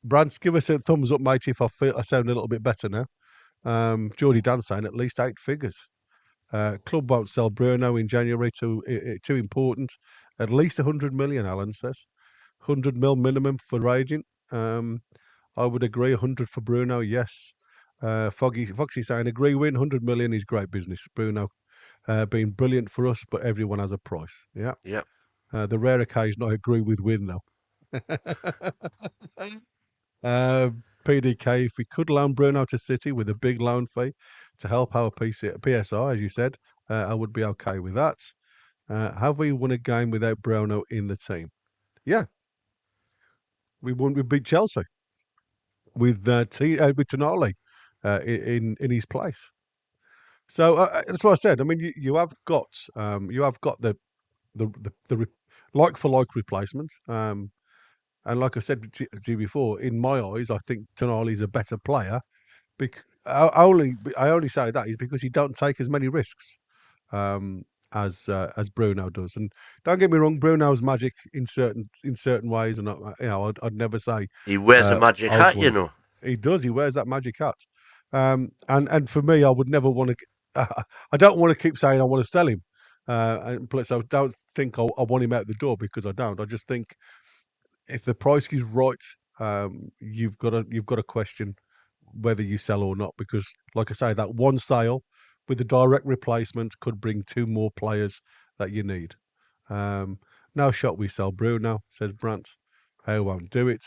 Brant, give us a thumbs up, mate, if I sound a little bit better now. Geordie Dan saying at least 8 figures. Club won't sell Bruno in January, too important. At least 100 million, Alan says. 100 mil minimum for raging. I would agree. 100 for Bruno, yes. Foxy saying, agree, win. 100 million is great business. Bruno being brilliant for us, but everyone has a price. Yeah. Yeah. The rare occasion I agree with win, though. PDK, if we could loan Bruno to City with a big loan fee to help our PSR, as you said, I would be okay with that. Have we won a game without Bruno in the team? Yeah. We beat Chelsea with Tonali in his place. So that's what I said. I mean, you have got the like for like replacement. And like I said to you before, in my eyes, I think Tonali's a better player. I only say that is because he don't take as many risks as Bruno does. And don't get me wrong, Bruno's magic in certain ways, and I'd never say he wears a magic hat. He does. He wears that magic hat. And for me, I would never want to. I don't want to keep saying I want to sell him. And plus, I don't think I want him out the door, because I don't. I just think if the price is right, you've got to question whether you sell or not, because, like I say, that one sale with the direct replacement could bring 2 more players that you need. No shot we sell Bruno, says Brant. I won't do it.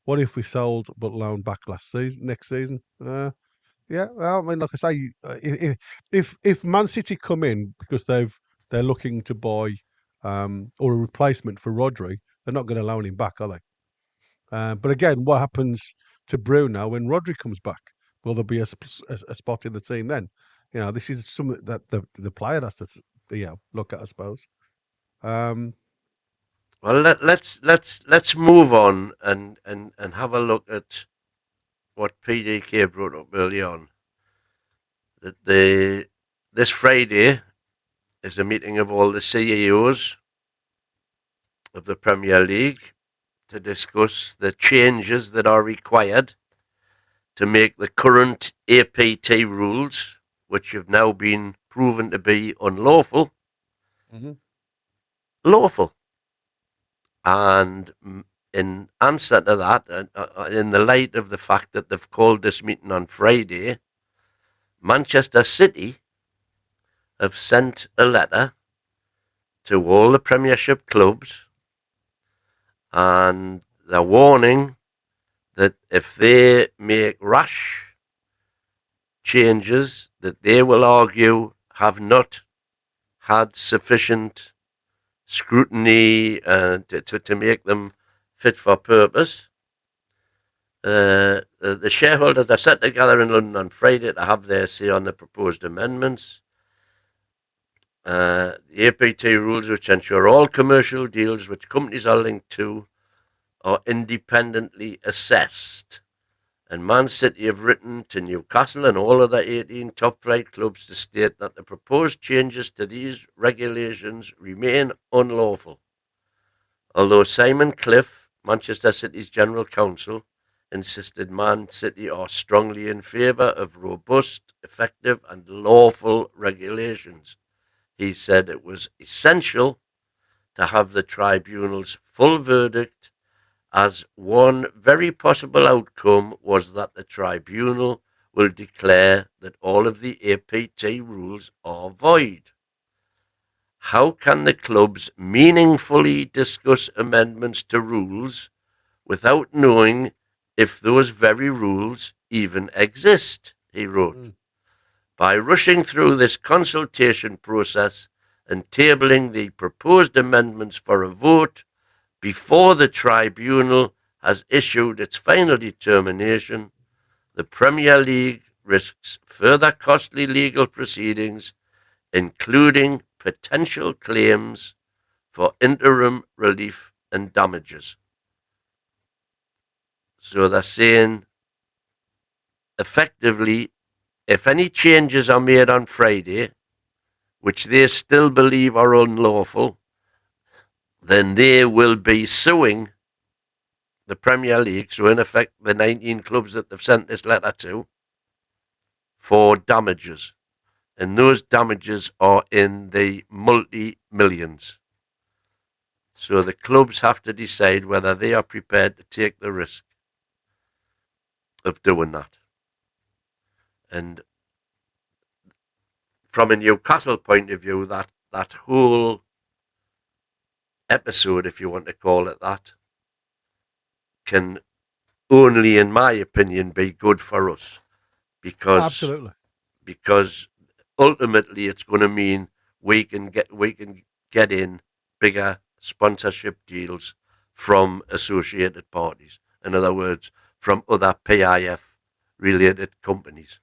What if we sold but loaned back next season? Yeah, well, I mean, like I say, if Man City come in because they're looking to buy or a replacement for Rodri, they're not going to loan him back, are they? But again, what happens to Bruno when Rodri comes back? Will there be a spot in the team then? This is something that the player has to look at, I suppose. Well, let's move on and have a look at what PDK brought up early on. That this Friday is a meeting of all the CEOs of the Premier League to discuss the changes that are required to make the current APT rules, which have now been proven to be unlawful, lawful. And in answer to that, in the light of the fact that they've called this meeting on Friday, Manchester City have sent a letter to all the Premiership clubs, and they're warning that if they make rash changes that they will argue have not had sufficient scrutiny to make them fit for purpose. The shareholders are set together in London on Friday to have their say on the proposed amendments. The APT rules, which ensure all commercial deals which companies are linked to are independently assessed. And Man City have written to Newcastle and all other 18 top-flight clubs to state that the proposed changes to these regulations remain unlawful. Although Simon Cliff, Manchester City's general counsel, insisted Man City are strongly in favour of robust, effective and lawful regulations. He said it was essential to have the tribunal's full verdict, as one very possible outcome was that the tribunal will declare that all of the APT rules are void. How can the clubs meaningfully discuss amendments to rules without knowing if those very rules even exist? He wrote. By rushing through this consultation process and tabling the proposed amendments for a vote before the tribunal has issued its final determination, the Premier League risks further costly legal proceedings, including potential claims for interim relief and damages. So they're saying, effectively, if any changes are made on Friday, which they still believe are unlawful, then they will be suing the Premier League, so in effect the 19 clubs that they've sent this letter to, for damages. And those damages are in the multi-millions. So the clubs have to decide whether they are prepared to take the risk of doing that. And from a Newcastle point of view, that whole episode, if you want to call it that, can only, in my opinion, be good for us, because ultimately it's going to mean we can get in bigger sponsorship deals from associated parties. In other words, from other PIF related companies,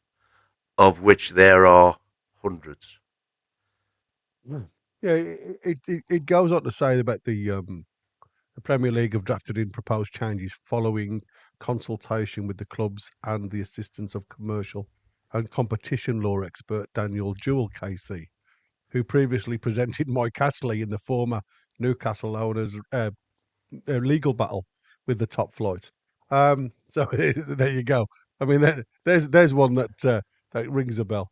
of which there are hundreds. Yeah, it goes on to say about the Premier League have drafted in proposed changes following consultation with the clubs and the assistance of commercial and competition law expert Daniel Jewell KC, who previously presented Mike Astley in the former Newcastle owners' legal battle with the top flight. So there you go. I mean, there's one that rings a bell.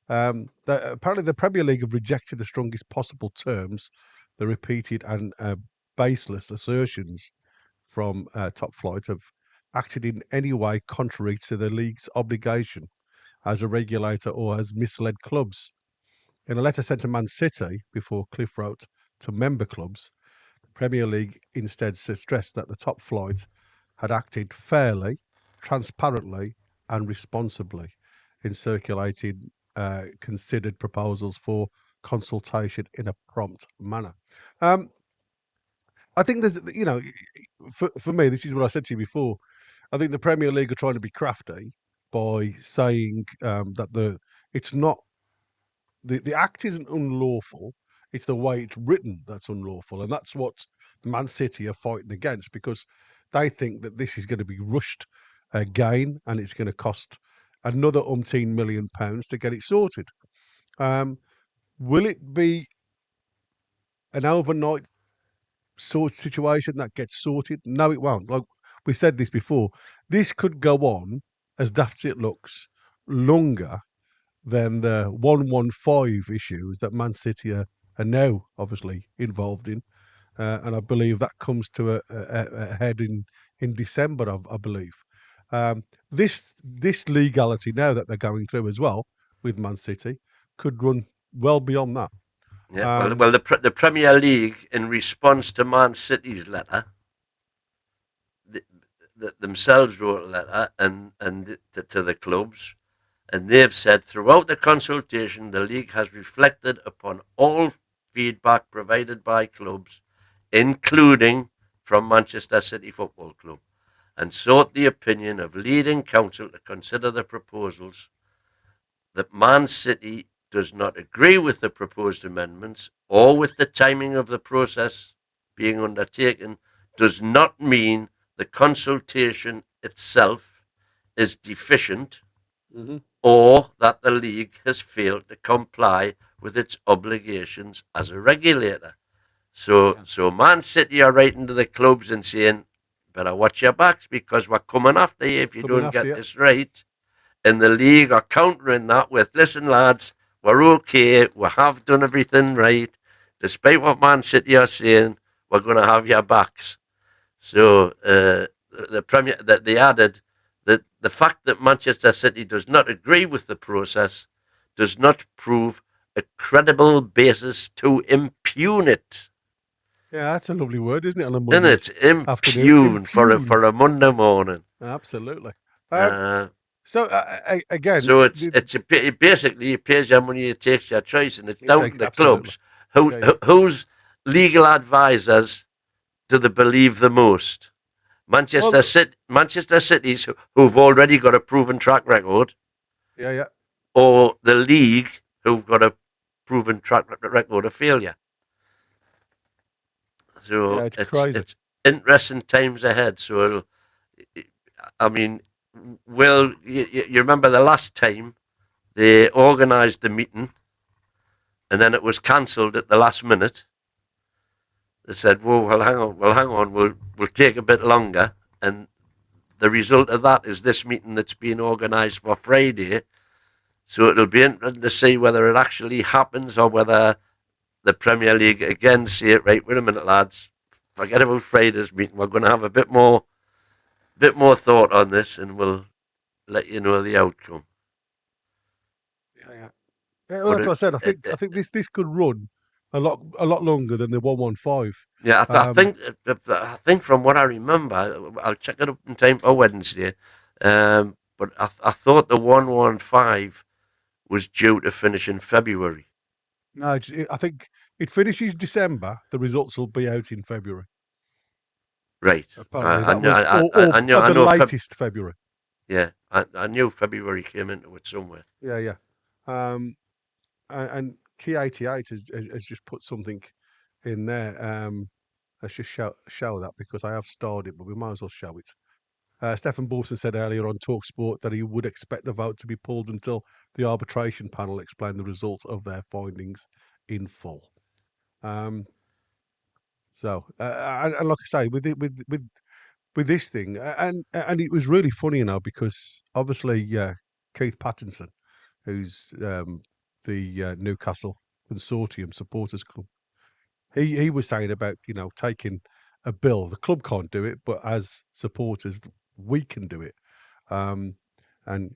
Apparently, the Premier League have rejected the strongest possible terms the repeated and baseless assertions from Top Flight of acted in any way contrary to the league's obligation as a regulator or has misled clubs. In a letter sent to Man City before Cliff wrote to member clubs, the Premier League instead stressed that the top flight had acted fairly, transparently, and responsibly in circulating considered proposals for consultation in a prompt manner. Um, I think there's, for me, this is what I said to you before. I think the Premier League are trying to be crafty by saying that it's not the act isn't unlawful. It's the way it's written that's unlawful, and that's what Man City are fighting against because they think that this is going to be rushed again, and it's going to cost another umpteen £1 million to get it sorted. Will it be an overnight sort situation that gets sorted? No, it won't. Like we said this before, this could go on, as daft as it looks, longer than the 115 issues that Man City are now obviously involved in. And I believe that comes to a head in December, I believe. This legality now that they're going through as well with Man City could run well beyond that. Yeah, well, the Premier League, in response to Man City's letter, themselves wrote a letter and to the clubs, and they've said throughout the consultation, the league has reflected upon all feedback provided by clubs, including from Manchester City Football Club, and sought the opinion of leading counsel to consider the proposals. That Man City does not agree with the proposed amendments or with the timing of the process being undertaken does not mean the consultation itself is deficient or that the league has failed to comply with its obligations as a regulator. So Man City are writing to the clubs and saying, better watch your backs because we're coming after you if you don't get this right. And the league are countering that with, listen, lads, we're okay. We have done everything right. Despite what Man City are saying, we're going to have your backs. So the Premier that they added that the fact that Manchester City does not agree with the process does not prove a credible basis to impugn it. Yeah, that's a lovely word, isn't it? On a Monday, Isn't it? Impugn for a Monday morning. Absolutely. So again, it basically you pays your money, it takes your choice, and it's down to the clubs whose legal advisors do they believe the most. Manchester City's who've already got a proven track record, or the league who've got a proven track record of failure. So it's crazy. It's interesting times ahead. So I mean, well, you remember the last time they organised the meeting and then it was cancelled at the last minute. They said, well, hang on, we'll take a bit longer. And the result of that is this meeting that's being organised for Friday. So it'll be interesting to see whether it actually happens or whether the Premier League again say it, right, wait a minute, lads, forget about Friday's meeting. We're going to have a bit more thought on this, and we'll let you know the outcome. Well, that's what I said. I think this could run a lot longer than the 115. Yeah, I think from what I remember, I'll check it up in time for Wednesday. But I thought the 115 was due to finish in February. No, I think it finishes December. The results will be out in February. Right. Apparently I knew the latest February. Yeah, I knew February came into it somewhere. Yeah. And Key 88 has just put something in there. Let's just show that because I have starred it, but we might as well show it. Stefan Borson said earlier on TalkSport that he would expect the vote to be pulled until the arbitration panel explained the results of their findings in full. So, and like I say, with this thing, and it was really funny because obviously Keith Pattinson, who's the Newcastle Consortium Supporters Club, he was saying about taking a bill. The club can't do it, but as supporters, we can do it. And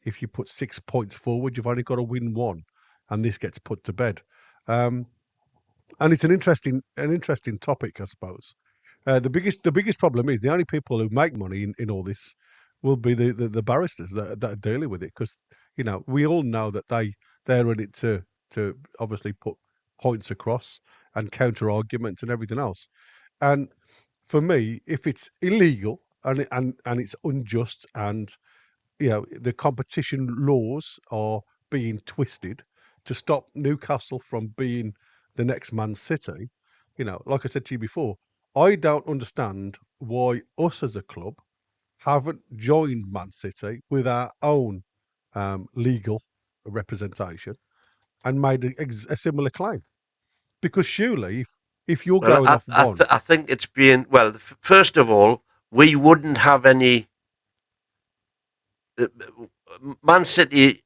if you put 6 points forward, you've only got to win one, and this gets put to bed. And it's an interesting topic, I suppose. The biggest problem is the only people who make money in all this will be the barristers that are dealing with it, because we all know that they're in it to obviously put points across and counter arguments and everything else. And for me, if it's illegal and it's unjust, and the competition laws are being twisted to stop Newcastle from being the next Man City, like I said to you before, I don't understand why us as a club haven't joined Man City with our own legal representation and made a similar claim. Because surely, if you're Well, going off one, I think it's being, well, first of all, we wouldn't have any. Man City,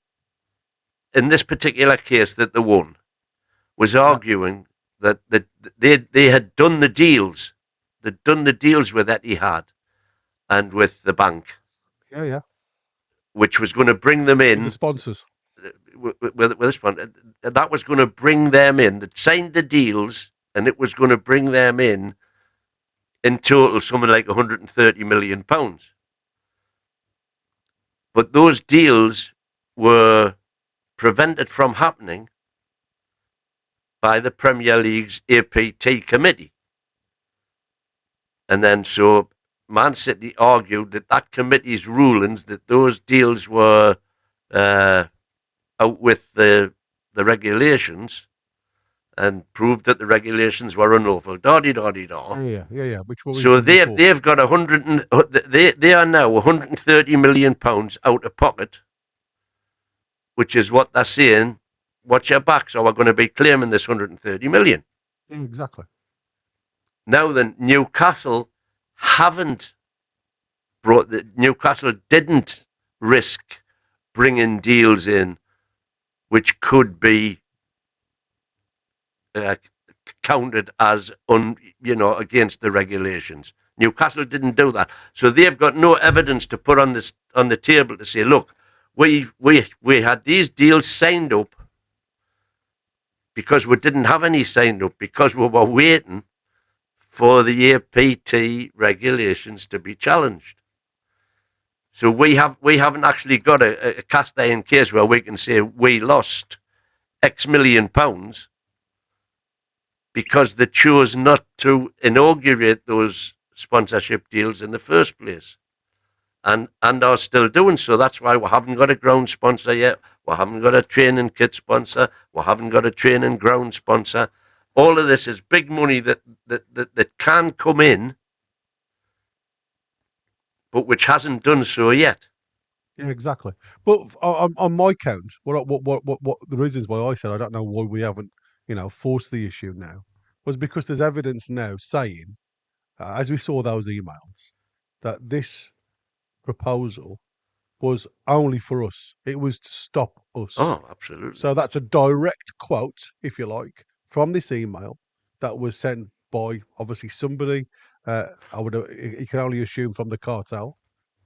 in this particular case that they won, was arguing that they had done the deals. They'd done the deals with Etihad and with the bank, yeah, which was going to bring them in. with the sponsors. With this one, that was going to bring them in. They'd signed the deals, and it was going to bring them in total something like £130 million. But those deals were prevented from happening by the Premier League's APT committee. And then so Man City argued that committee's rulings, that those deals were out with the regulations, and proved that the regulations were unlawful. Da-di-da-di-da. Yeah. So they've got they are now £130 million out of pocket, which is what they're saying. Watch your back, so we're going to be claiming this 130 million. Exactly. Now then, Newcastle didn't risk bringing deals in which could be counted as against the regulations. Newcastle didn't do that, so they've got no evidence to put on the table to say, look, we had these deals signed up because we didn't have any signed up, because we were waiting for the APT regulations to be challenged. So we haven't actually got a cast iron case where we can say we lost X million pounds because they chose not to inaugurate those sponsorship deals in the first place, and are still doing so. That's why we haven't got a ground sponsor yet. We haven't got a training kit sponsor. We haven't got a training ground sponsor. All of this is big money that can come in, but which hasn't done so yet. Yeah, exactly. But on my count, what the reasons why I said I don't know why we haven't, forced the issue now, was because there's evidence now saying, as we saw those emails, that this proposal was only for us. It was to stop us. Oh, absolutely. So that's a direct quote, if you like, from this email that was sent by obviously somebody. You can only assume from the cartel,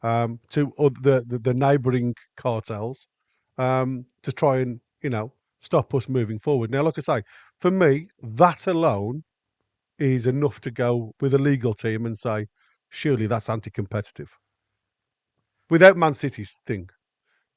to the neighbouring cartels, to try and stop us moving forward. Now, like I say, for me, that alone is enough to go with a legal team and say, surely that's anti-competitive. Without Man City's thing,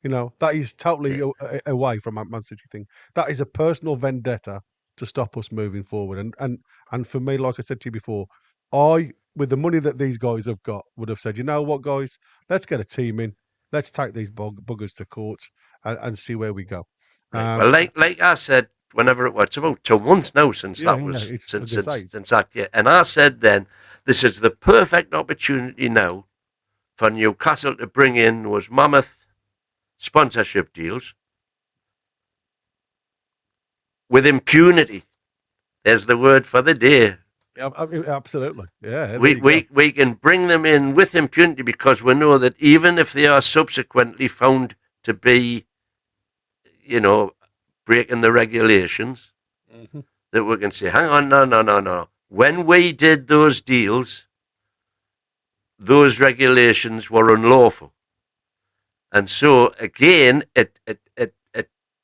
that is totally away from Man City thing. That is a personal vendetta to stop us moving forward. And for me, like I said to you before, with the money that these guys have got, would have said, you know what, guys, let's get a team in. Let's take these buggers to court and see where we go. Right. Well, like I said, whenever it was, it's about 2 months now since since that year. And I said then, this is the perfect opportunity now for Newcastle to bring in those mammoth sponsorship deals with impunity. There's the word for the day. Absolutely. Yeah. We can bring them in with impunity, because we know that even if they are subsequently found to be, breaking the regulations, that we can say, hang on, no. When we did those deals, those regulations were unlawful. And so again, it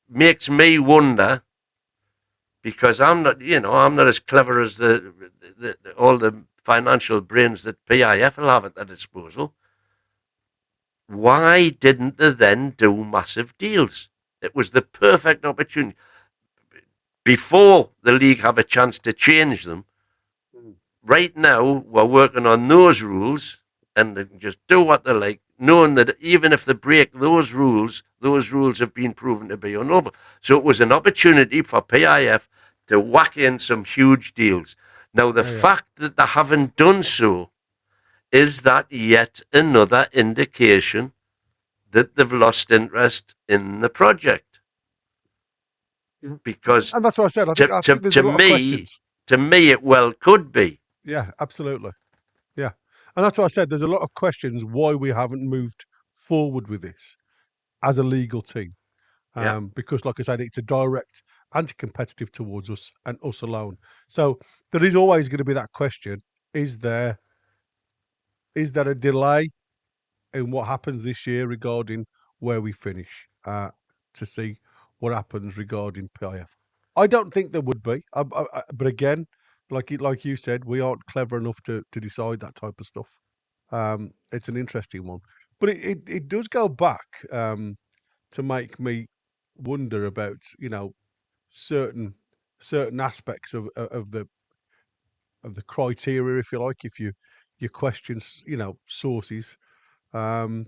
makes me wonder, because I'm not as clever as all the financial brains that PIF will have at their disposal. Why didn't they then do massive deals? It was the perfect opportunity. Before the league have a chance to change them, right now we're working on those rules, and they can just do what they like, knowing that even if they break those rules have been proven to be unlawful. So it was an opportunity for PIF to whack in some huge deals. Now, the fact that they haven't done so, is that yet another indication that they've lost interest in the project? Because, and that's what I said. I think there's a lot of questions. To me, it well could be. Yeah, absolutely. Yeah, and that's what I said. There's a lot of questions why we haven't moved forward with this as a legal team. Because, like I said, it's a direct anti-competitive towards us and us alone. So there is always going to be that question: is there a delay in what happens this year regarding where we finish to see what happens regarding PIF? I don't think there would be, but again, like you said, we aren't clever enough to decide that type of stuff. It's an interesting one, but it does go back to make me wonder about certain aspects of the criteria, if you like, if you question sources, and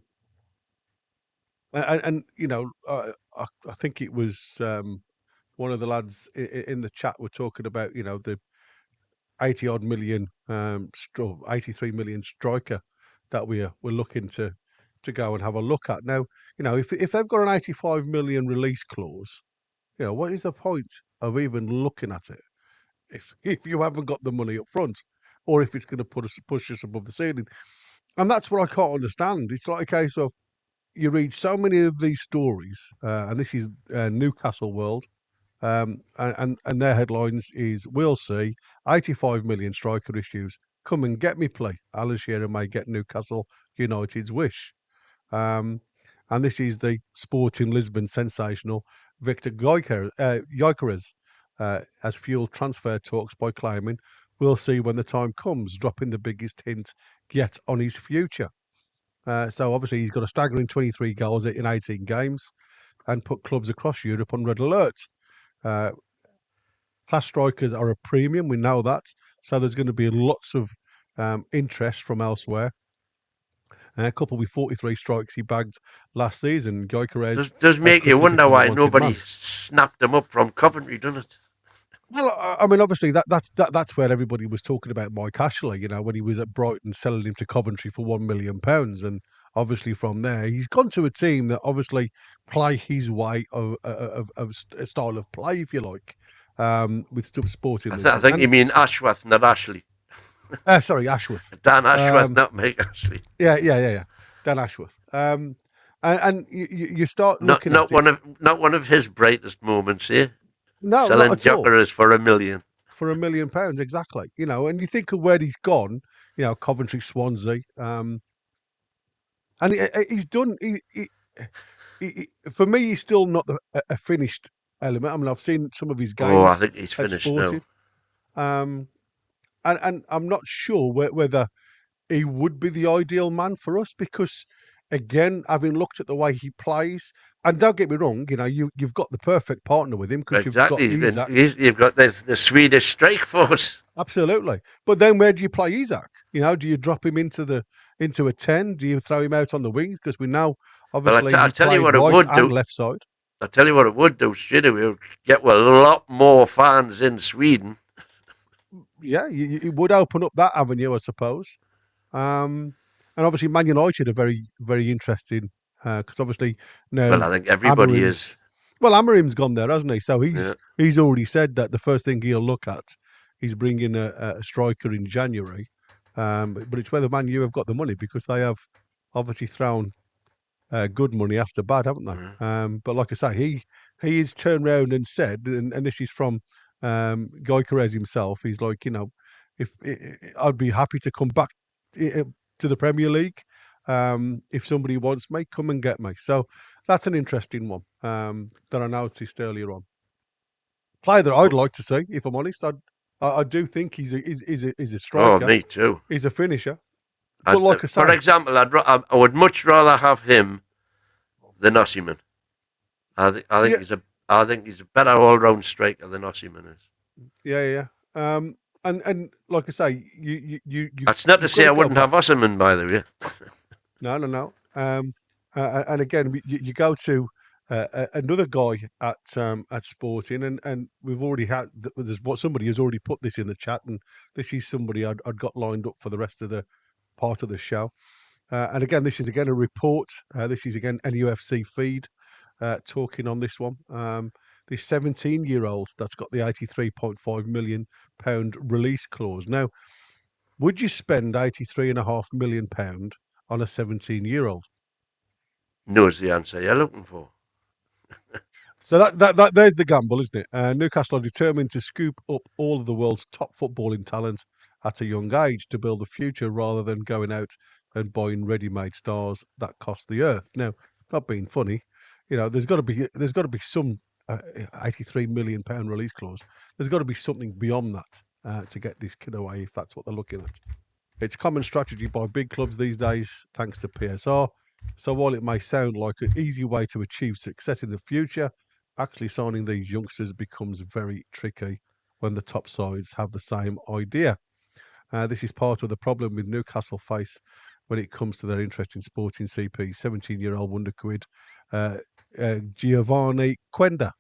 I think it was one of the lads in the chat were talking about the 80 odd million 83 million striker that we're looking to go and have a look at now. If they've got an 85 million release clause, what is the point of even looking at it if you haven't got the money up front, or if it's going to push us above the ceiling? And that's what I can't understand. It's like a case of, you read so many of these stories, and this is Newcastle World, and their headlines is, "We'll see 85 million striker issues. Come and get me play. Alan Shearer may get Newcastle United's wish." And this is the Sporting Lisbon sensational Victor Gyökeres has fueled transfer talks by claiming, "We'll see when the time comes," dropping the biggest hint yet on his future. So obviously he's got a staggering 23 goals in 18 games and put clubs across Europe on red alert. Class strikers are a premium, we know that. So there's going to be lots of interest from elsewhere. Coupled with 43 strikes he bagged last season, Gyökeres does make you wonder why nobody man. snapped him up from Coventry, doesn't it? Well, I mean, obviously that's where everybody was talking about Mike Ashley. When he was at Brighton, selling him to Coventry for £1 million, and obviously from there he's gone to a team that obviously play his way of a style of play, if you like, with Sporting. I think you mean Ashworth, not Ashley. Sorry, Ashworth. Dan Ashworth, not Mike Ashley. Yeah. Dan Ashworth. And you start looking not at not one of his brightest moments here. No, selling not at all. Gyökeres for £1 million. For £1 million, exactly. And you think of where he's gone. Coventry, Swansea, and he's done. For me, he's still not a finished element. I mean, I've seen some of his games. Oh, I think he's finished now. And I'm not sure whether he would be the ideal man for us, because, again, having looked at the way he plays, and don't get me wrong, you've got the perfect partner with him, because exactly. You've got Isaac. You've got the Swedish strike force. Absolutely. But then where do you play Isaac? Do you drop him into a 10? Do you throw him out on the wings? Because we know, obviously, I'll tell you what it would do. Left side. I'll tell you what it would do, straight away. It would get a lot more fans in Sweden. Yeah, it would open up that avenue, I suppose. And obviously, Man United are very, very interesting, because obviously now. Well, I think everybody is. Well, Amorim's gone there, hasn't he? So he's already said that the first thing he'll look at is bringing a striker in January. But it's whether Man U have got the money, because they have obviously thrown good money after bad, haven't they? Mm-hmm. But like I say, he has turned around and said, and this is from Gyökeres himself. He's like, if I'd be happy to come back to the Premier League. If somebody wants me, come and get me. So that's an interesting one that I noticed earlier on. Player that I'd like to see, if I'm honest. I do think he's a Oh, striker. me too. He's a finisher. But like I For say, example, I would much rather have him than Osimhen. yeah, I think he's a better all-round striker than Osimhen is. yeah. And like I say, That's not to you've got say to I go wouldn't back. have Osimhen, by the way. No. And again, you go to another guy at Sporting, and we've already had there's what somebody has already put this in the chat, and this is somebody I'd got lined up for the rest of the part of the show. And again, this is again a report. This is again NUFC feed talking on this one. This 17-year-old that's got the £83.5 million release clause. Now, would you spend £83.5 million on a 17-year-old? No is the answer you're looking for. So that there's the gamble, isn't it? Newcastle are determined to scoop up all of the world's top footballing talent at a young age to build a future rather than going out and buying ready-made stars that cost the earth. Now, not being funny, there's got to be some £83 million release clause. There's got to be something beyond that to get this kid away if that's what they're looking at. It's common strategy by big clubs these days, thanks to PSR. So while it may sound like an easy way to achieve success in the future, actually signing these youngsters becomes very tricky when the top sides have the same idea. This is part of the problem with Newcastle face when it comes to their interest in Sporting CP. 17-year-old wonderkid Giovanni Quenda.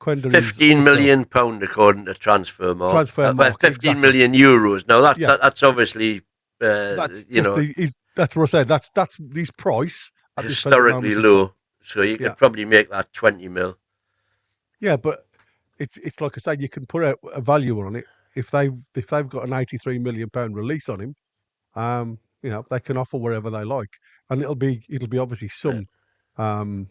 Quenda is £15 also million according to Transfer Mark. transfer Well, mark, 15 exactly. million euros. Now Yeah, that's obviously that's just that's what I said. That's his price at this present historically moment in time. low. So you Yeah, could probably make that 20 mil. yeah, but it's like I say, you can put a value on it if they've got an £83 million release on him. They can offer wherever they like, and it'll be obviously um,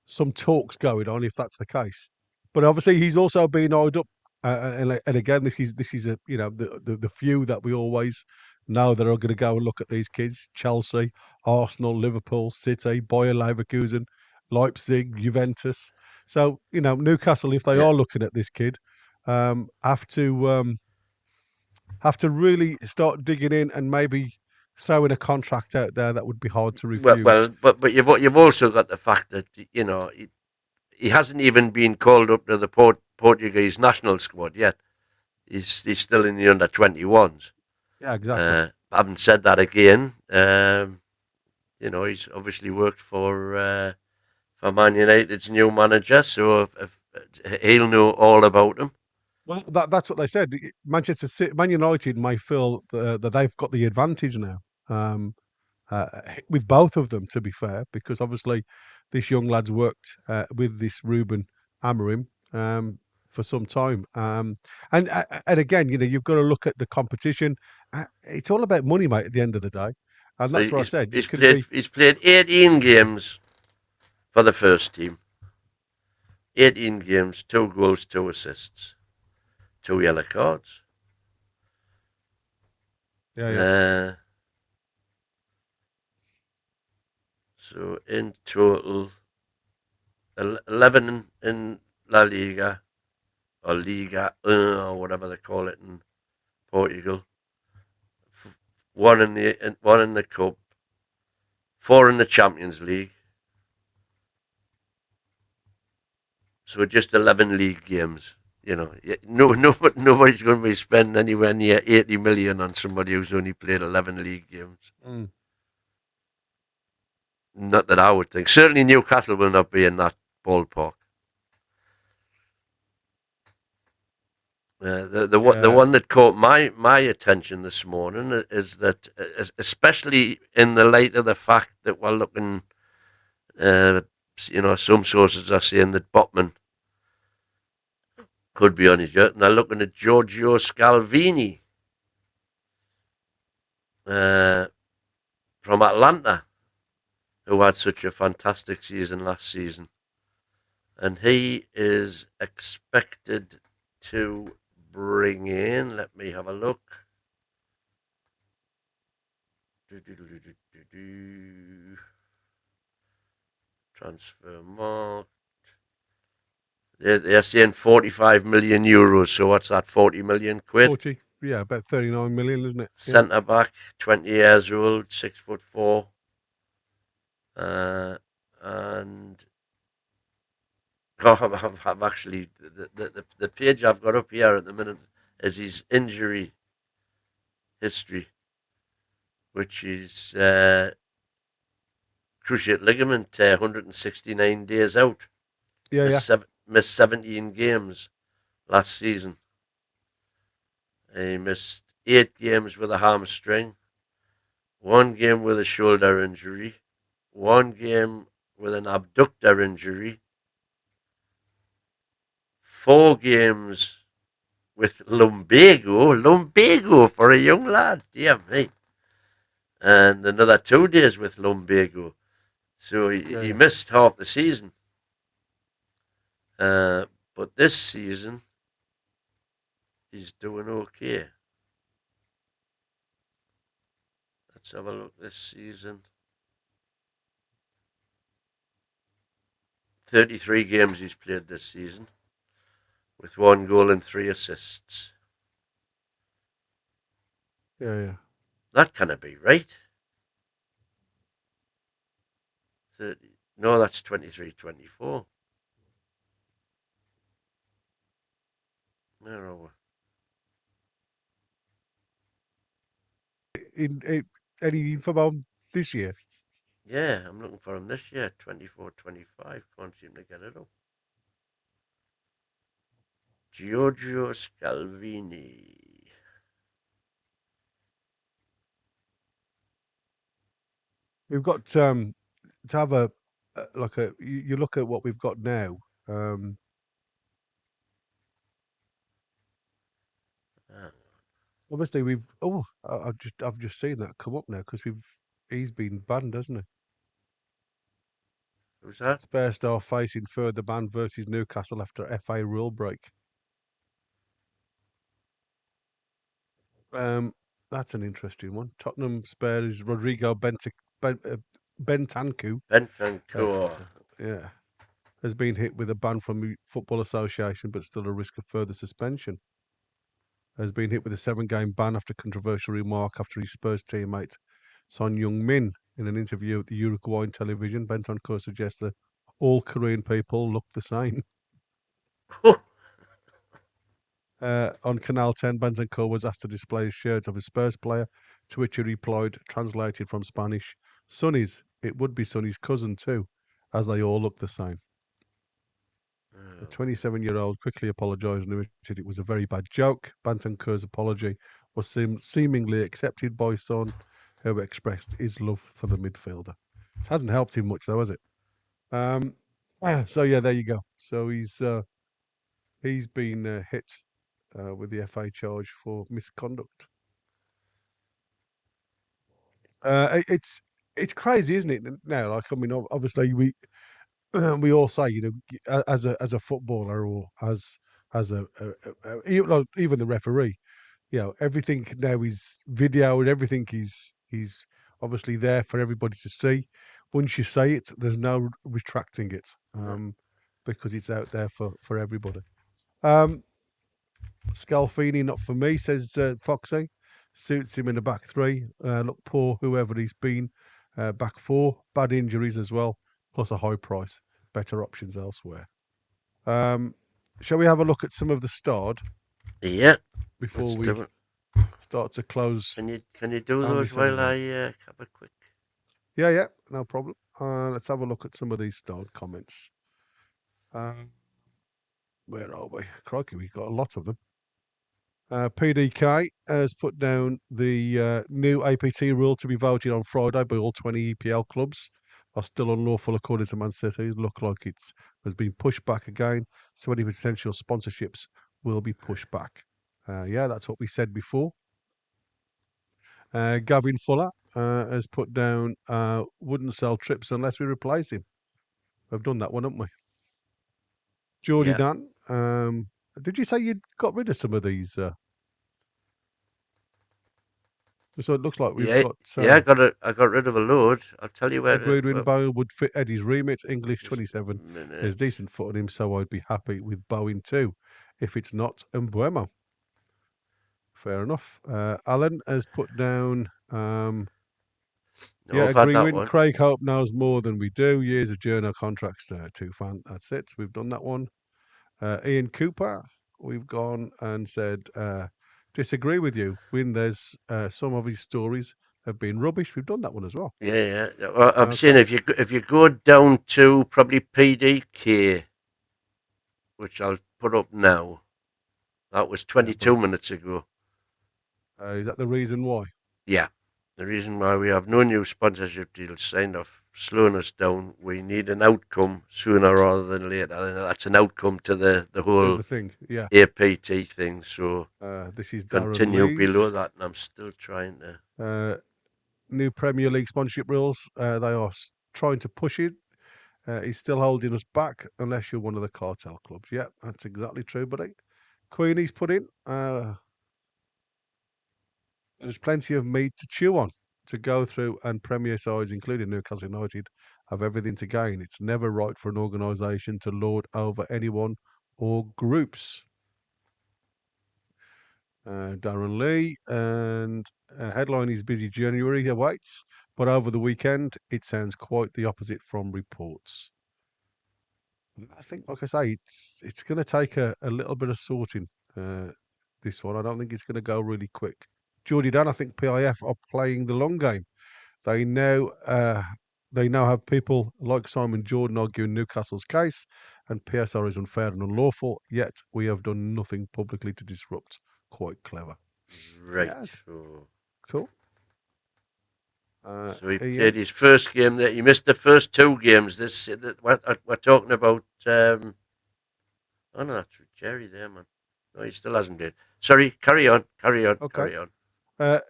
some talks going on if that's the case. But obviously, he's also been eyed up, and again, this is the few that we always know that are going to go and look at these kids: Chelsea, Arsenal, Liverpool, City, Bayer Leverkusen, Leipzig, Juventus. So Newcastle, if they Yeah. are looking at this kid, have to really start digging in and maybe throwing a contract out there that would be hard to refuse. But you've also got the fact that he hasn't even been called up to the Portuguese national squad yet. He's still in the under-21s. Yeah, exactly. Having said that again, he's obviously worked for Man United's new manager, so if he'll know all about him. Well, that's what they said. Manchester City, Man United may feel that they've got the advantage now with both of them. To be fair, because obviously this young lad's worked with this Ruben Amorim for some time, and again, you've got to look at the competition. It's all about money, mate. At the end of the day, and So that's what I said. he's It can be he's played 18 games for the first team. 18 games, 2 goals, 2 assists, 2 yellow cards. yeah. So in total, 11 in La Liga or Liga or whatever they call it in Portugal. One in the cup, 4 in the Champions League. So just 11 league games. Nobody's going to be spending anywhere near 80 million on somebody who's only played 11 league games. Mm. Not that I would think. Certainly Newcastle will not be in that ballpark. The Yeah. one that caught my attention this morning is that, especially in the light of the fact that we're looking, some sources are saying that Botman could be on his shirt, and they're looking at Giorgio Scalvini from Atlanta, who had such a fantastic season last season. And he is expected to bring in, let me have a look, Transfer mark. They're saying 45 million euros. So what's that? 40 million quid. 40, yeah, about 39 million, isn't it? Yeah. Centre back, 20 years old, 6'4". And I've actually the page I've got up here at the minute is his injury history, which is cruciate ligament tear, 169 days out. Yeah, yeah. Missed 17 games last season. He missed 8 games with a hamstring, 1 game with a shoulder injury, 1 game with an abductor injury, 4 games with lumbago for a young lad, dear me, and another 2 days with lumbago. So he Yeah. missed half the season. But this season, he's doing okay. Let's have a look this season. 33 games he's played this season, with 1 goal and 3 assists. Yeah. That cannot be right. 30. No, that's 23-24. Where are we? Any info about this year? Yeah, I'm looking for him this year. 24-25. Can't seem to get it up. Giorgio Scalvini. We've got to have a like a. You look at what we've got now. Ah, Obviously, we've. Oh, I've just seen that come up now because he's been banned, hasn't he? who's that? Spare Star facing further ban versus Newcastle after FA rule break. Um, that's an interesting one. Tottenham spare is Rodrigo Bentancur. Uh, Bentancur. yeah, has been hit with a ban from the Football Association, but still a risk of further suspension. Has been hit with a 7-game ban after controversial remark after his Spurs teammate Son Heung-min. In an interview with the Uruguayan television, Bentancur suggests that all Korean people look the same. On Canal 10, Bentancur was asked to display a shirt of a Spurs player, to which he replied, translated from Spanish, Sonny's, it would be Sonny's cousin too, as they all look the same. The 27-year-old quickly apologised and admitted it was a very bad joke. Bentancur's apology was seemingly accepted by Son, who expressed his love for the midfielder. It hasn't helped him much, though, has it? So yeah, there you go. So he's been hit with the FA charge for misconduct. It's crazy, isn't it? Now, like I mean, obviously we all say, as a footballer or as even the referee, everything now is video and everything is obviously there for everybody to see. Once you say it, there's no retracting it, because it's out there for everybody. Scalfini, not for me, says Foxy. Suits him in the back three. Look poor, whoever he's been. Back four, bad injuries as well, plus a high price. Better options elsewhere. Shall we have a look at some of the starred Yeah, before let's we do it. start to close Can you do down those this while evening? I have a quick? Yeah, no problem. Let's have a look at some of these starred comments. Where are we? Crikey, we've got a lot of them. PDK has put down the new APT rule to be voted on Friday by all 20 EPL clubs are still unlawful according to Man City. Look like it's has been pushed back again. So any potential sponsorships will be pushed back. Yeah, that's what we said before. Gavin Fuller has put down wouldn't sell trips unless we replace him. We've done that one, haven't we? Geordie Yeah. Dan, did you say you got rid of some of these? So it looks like we've Yeah, got yeah. I got rid of a load. I'll tell you where. agreed win Bowen would fit Eddie's remit. English Just a 27. There's minute. decent foot on him, so I'd be happy with Bowen too. If it's not Mbuemo. Fair enough. Alan has put down No, yeah, I've had agree that win. one. Craig Hope knows more than we do. Years of journal contracts, too fan. That's it. We've done that one. Ian Cooper, we've gone and said, disagree with you. When there's some of his stories have been rubbish. We've done that one as well. Yeah, yeah. Well, I'm Okay. saying if you go down to probably PDK, which I'll put up now, that was Yeah, but 22 minutes ago. is that the reason why? Yeah. The reason why we have no new sponsorship deals signed off slowing us down. We need an outcome sooner rather than later. And that's an outcome to the To whole the thing, yeah. APT thing. So This is Darren continue Lees. below that, and I'm still trying to. New Premier League sponsorship rules. They are trying to push it. He's still holding us back unless you're one of the cartel clubs. Yeah, that's exactly true, buddy. Queenie's put in. There's plenty of meat to chew on, to go through, and Premier sides, including Newcastle United, have everything to gain. It's never right for an organisation to lord over anyone or groups. Darren Lee, and headline is busy January awaits, but over the weekend it sounds quite the opposite from reports. I think, like I say, it's going to take a little bit of sorting. This one, I don't think it's going to go really quick. Geordie Dan, I think PIF are playing the long game. They now have people like Simon Jordan arguing Newcastle's case, and PSR is unfair and unlawful. Yet we have done nothing publicly to disrupt. Quite clever. Right. Yeah, it's So, cool. so he Ian, played his first game. That he missed the first two games. We're talking about. Oh no, that's Jerry there, man. No, he still hasn't been. Sorry, carry on, carry on, okay. carry on.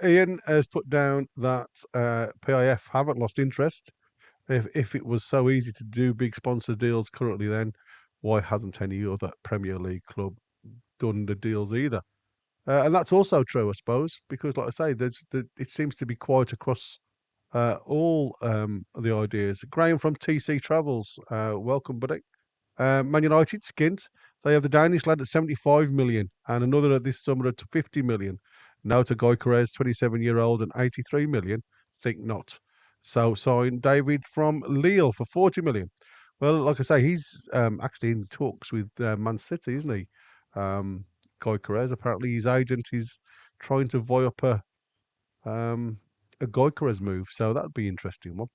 Ian has put down that PIF haven't lost interest. If it was so easy to do big sponsor deals currently, then why hasn't any other Premier League club done the deals either? And that's also true, I suppose, because, like I say, it seems to be quite across all the ideas. Graham from TC Travels, welcome, buddy. Man United skint. They have the Danish lad at 75 million and another at this summer at 50 million. Now to Gyökeres, 27-year-old and 83 million. Think not. So sign David from Lille for 40 million. Well, like I say, he's actually in talks with Man City, isn't he? Gyökeres. Apparently, his agent is trying to voy up a Gyökeres move, so that'd be an interesting one.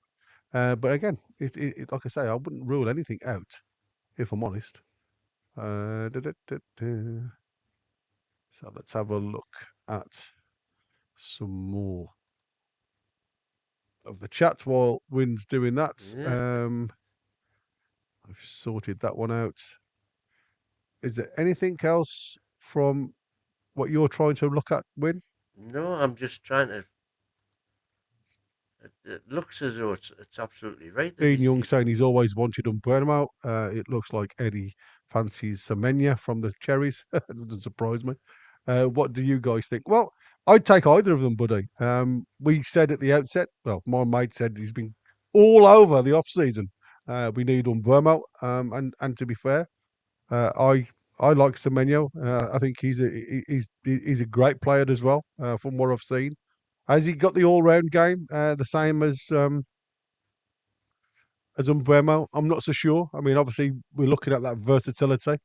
But again, like I say, I wouldn't rule anything out, if I'm honest. So let's have a look at some more of the chat while Wynn's doing that. Yeah. I've sorted that one out. Is there anything else from what you're trying to look at, Wynn? No, I'm just trying to. It looks as though it's absolutely right that Ian Young he's saying he's always wanted Umbermo. It looks like Eddie fancies Semenya from the Cherries. It doesn't surprise me. What do you guys think? Well, I'd take either of them, buddy. We said at the outset, well, my mate said he's been all over the off season. We need Umbermo. And to be fair, I like Semenyo. I think he's a great player as well. From what I've seen, has he got the all round game the same as Umbremo? I'm not so sure. I mean, obviously, we're looking at that versatility.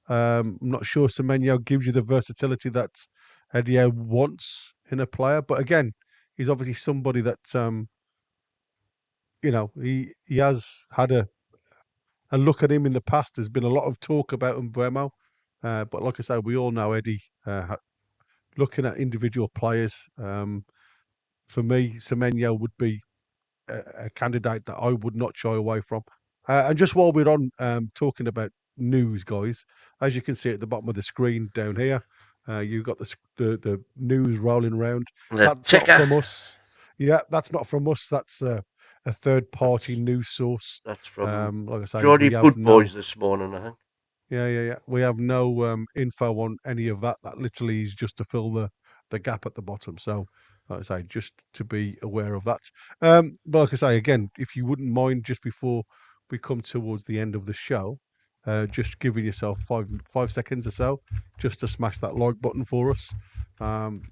I'm not sure Semenyo gives you the versatility that Eddie wants in a player. But again, he's obviously somebody that, he has had a look at him in the past. There's been a lot of talk about Umbremo. But like I say, we all know Eddie, looking at individual players. For me, Semenyo would be a candidate that I would not shy away from. And just while we're on talking about news, guys, as you can see at the bottom of the screen down here, you've got the news rolling around. the That's not ticker. from us. Yeah, that's not from us. That's a third party That's news source. that's from Like I say, Geordie we have Boot no. Boys this morning, I think. Yeah. We have no info on any of that. That literally is just to fill the gap at the bottom. So, like I say, just to be aware of that. But like I say, again, if you wouldn't mind, just before we come towards the end of the show, just giving yourself 5 seconds or so, just to smash that like button for us.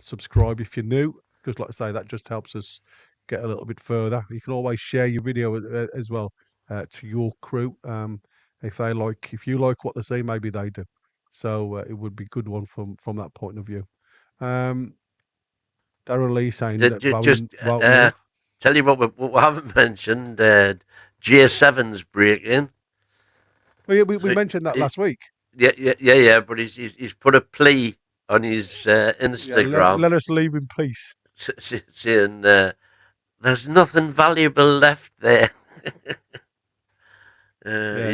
Subscribe if you're new, because like I say, that just helps us get a little bit further. You can always share your video as well to your crew. If you like what they see, maybe they do. So it would be a good one from that point of view. Darren Lee saying Did that you just Wout Love. tell you what we haven't mentioned? J7's breaking. Well, yeah, we So, mentioned that last week. yeah. But he's put a plea on his Yeah, Instagram let us leave in peace. saying there's nothing valuable left there. Yeah,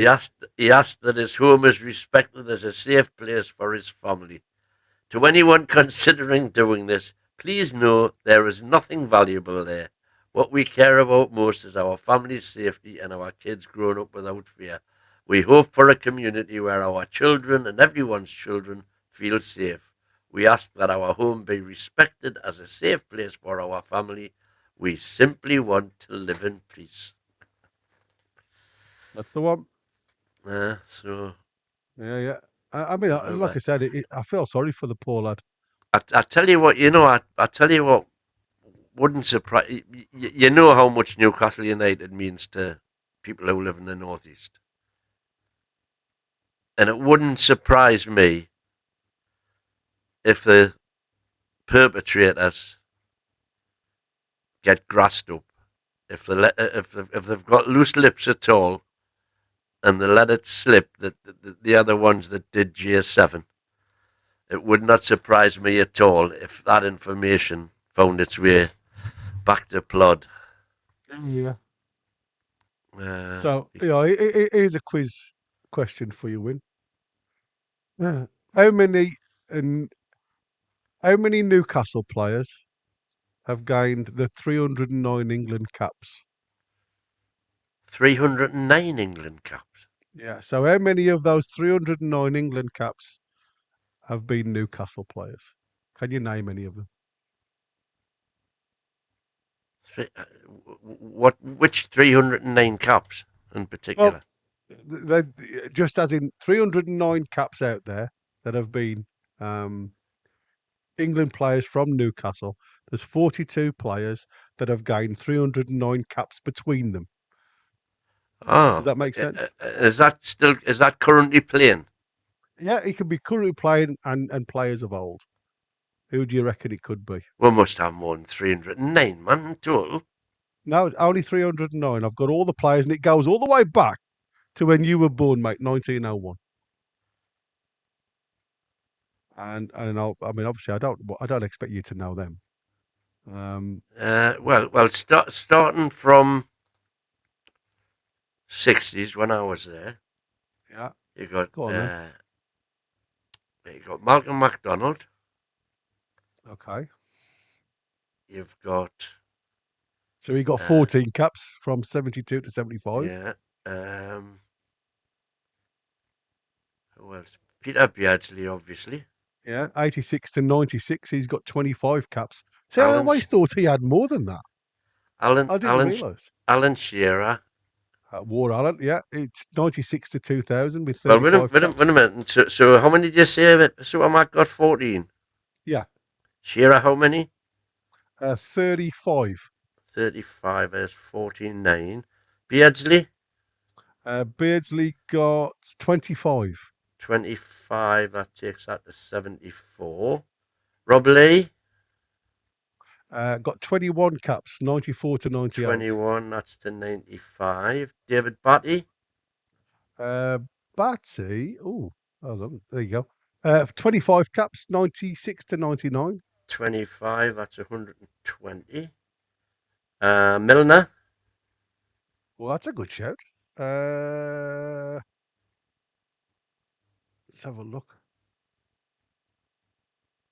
He asked that his home is respected as a safe place for his family. To anyone considering doing this, please know there is nothing valuable there. What we care about most is our family's safety and our kids growing up without fear. We hope for a community where our children and everyone's children feel safe. We ask that our home be respected as a safe place for our family. We simply want to live in peace. that's the one. So, Yeah. I mean, like uh, I said, I feel sorry for the poor lad. I tell you what, I tell you what wouldn't surprise you know how much Newcastle United means to people who live in the northeast, and it wouldn't surprise me if the perpetrators get grassed up, if they've got loose lips at all, and they let it slip that the other ones that did G7. It would not surprise me at all if that information found its way back to Plod. Yeah. Uh, So, here's a quiz question for you, Win. Yeah. How many and how many Newcastle players have gained the 309 England caps? 309 England caps. Yeah. So, how many of those 309 England caps have been Newcastle players? Can you name any of them? Which 309 caps in Well, particular? they just as in 309 caps out there that have been um, England players from Newcastle. There's 42 players that have gained 309 caps between them. Does Oh, that make sense? is that currently playing? Yeah, it could be currently playing and players of old. Who do you reckon it could be? We must have more than 309, man, in total. No, it's only 309. I've got all the players, and it goes all the way back to when you were born, mate, 1901. I mean, obviously, I don't expect you to know them. Starting from 60s when I was there, Yeah, you got go on then. you got Malcolm MacDonald. Okay. You've got So he got uh, 14 caps from 72 to 75. yeah. Who else? Peter Beardsley, obviously. Yeah, 86 to 96. He's got 25 caps. See, I Alan always thought he had more than that. Alan I didn't Alan realise. Alan Shearer. War Allen, yeah, it's 96 to 2000 with Well, 35 wait a caps. minute. So how many did you say that Supermac got? 14. Yeah, Shearer, how many? 35. 35 as 49. Beardsley, Beardsley got 25. 25. That takes that to 74. Rob Lee, Got 21 caps, 94 to 98. 21. That's to 95. David Batty, Uh, Batty, oh, hold on, there you go. 25 caps, 96 to 99. 25. That's 120. Milner, Well, that's a good shout. Uh, let's have a look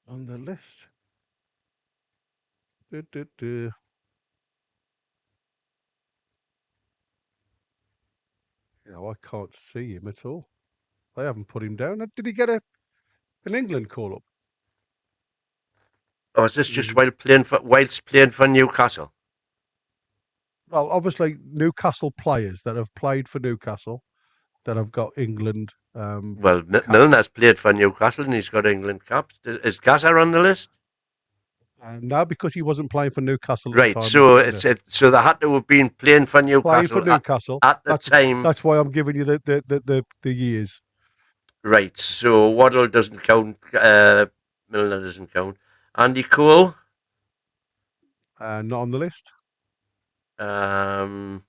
on the list. Du, du, du. I can't see him at all. They haven't put him down. Did he get an England call up? Or is this just whilst playing for Newcastle? Well, obviously Newcastle players that have played for Newcastle that have got England Well, Milner's caps. played for Newcastle and he's got England caps. Is Gaza on the list? No, because he wasn't playing for Newcastle at the Right. time. So so they had to have been playing for Playing for Newcastle Newcastle. at the time. That's why I'm giving you the years. Right. So Waddle doesn't count. Milner doesn't count. Andy Cole. Not on the list. Right.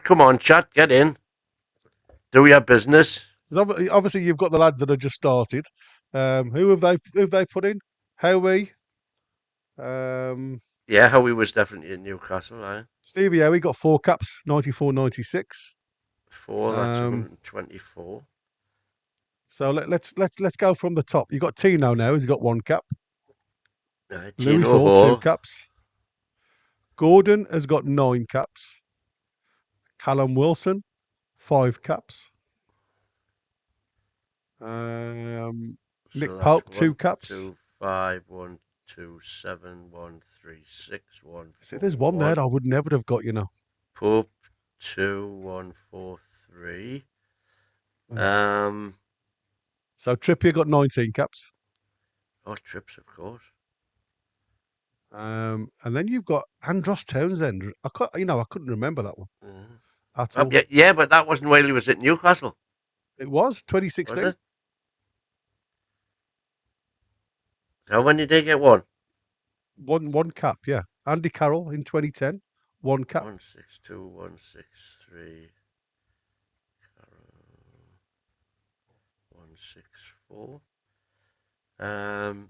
Come on, chat. Get in. Do your business. Obviously, you've got the lads that have just started. Who have they put in? Howie. Yeah, Howie was definitely in Newcastle. Stevie Howie got 4 caps, 94, 96. 4. That's 124. So let's go from the top. You got Tino now. He's got 1 cap. Lewis Tino Hall, 2 Hall. caps. Gordon has got 9 caps. Callum Wilson, 5 caps. Nick Pope, 2 caps. 2, 5, 1, 2, 7, 1, 3, 6, 1. See, there's one there I would never have got, Pope, 2, 1, 4, 3. So Trippier got 19 caps. Oh, Trips, of course. And then you've got Andros Townsend. I couldn't remember that one at all. Yeah, but that wasn't while he was at Newcastle. It was 2016. Was it? How many did they get? One cap, yeah. Andy Carroll in 2010, 1 cap. 162, 163. 164.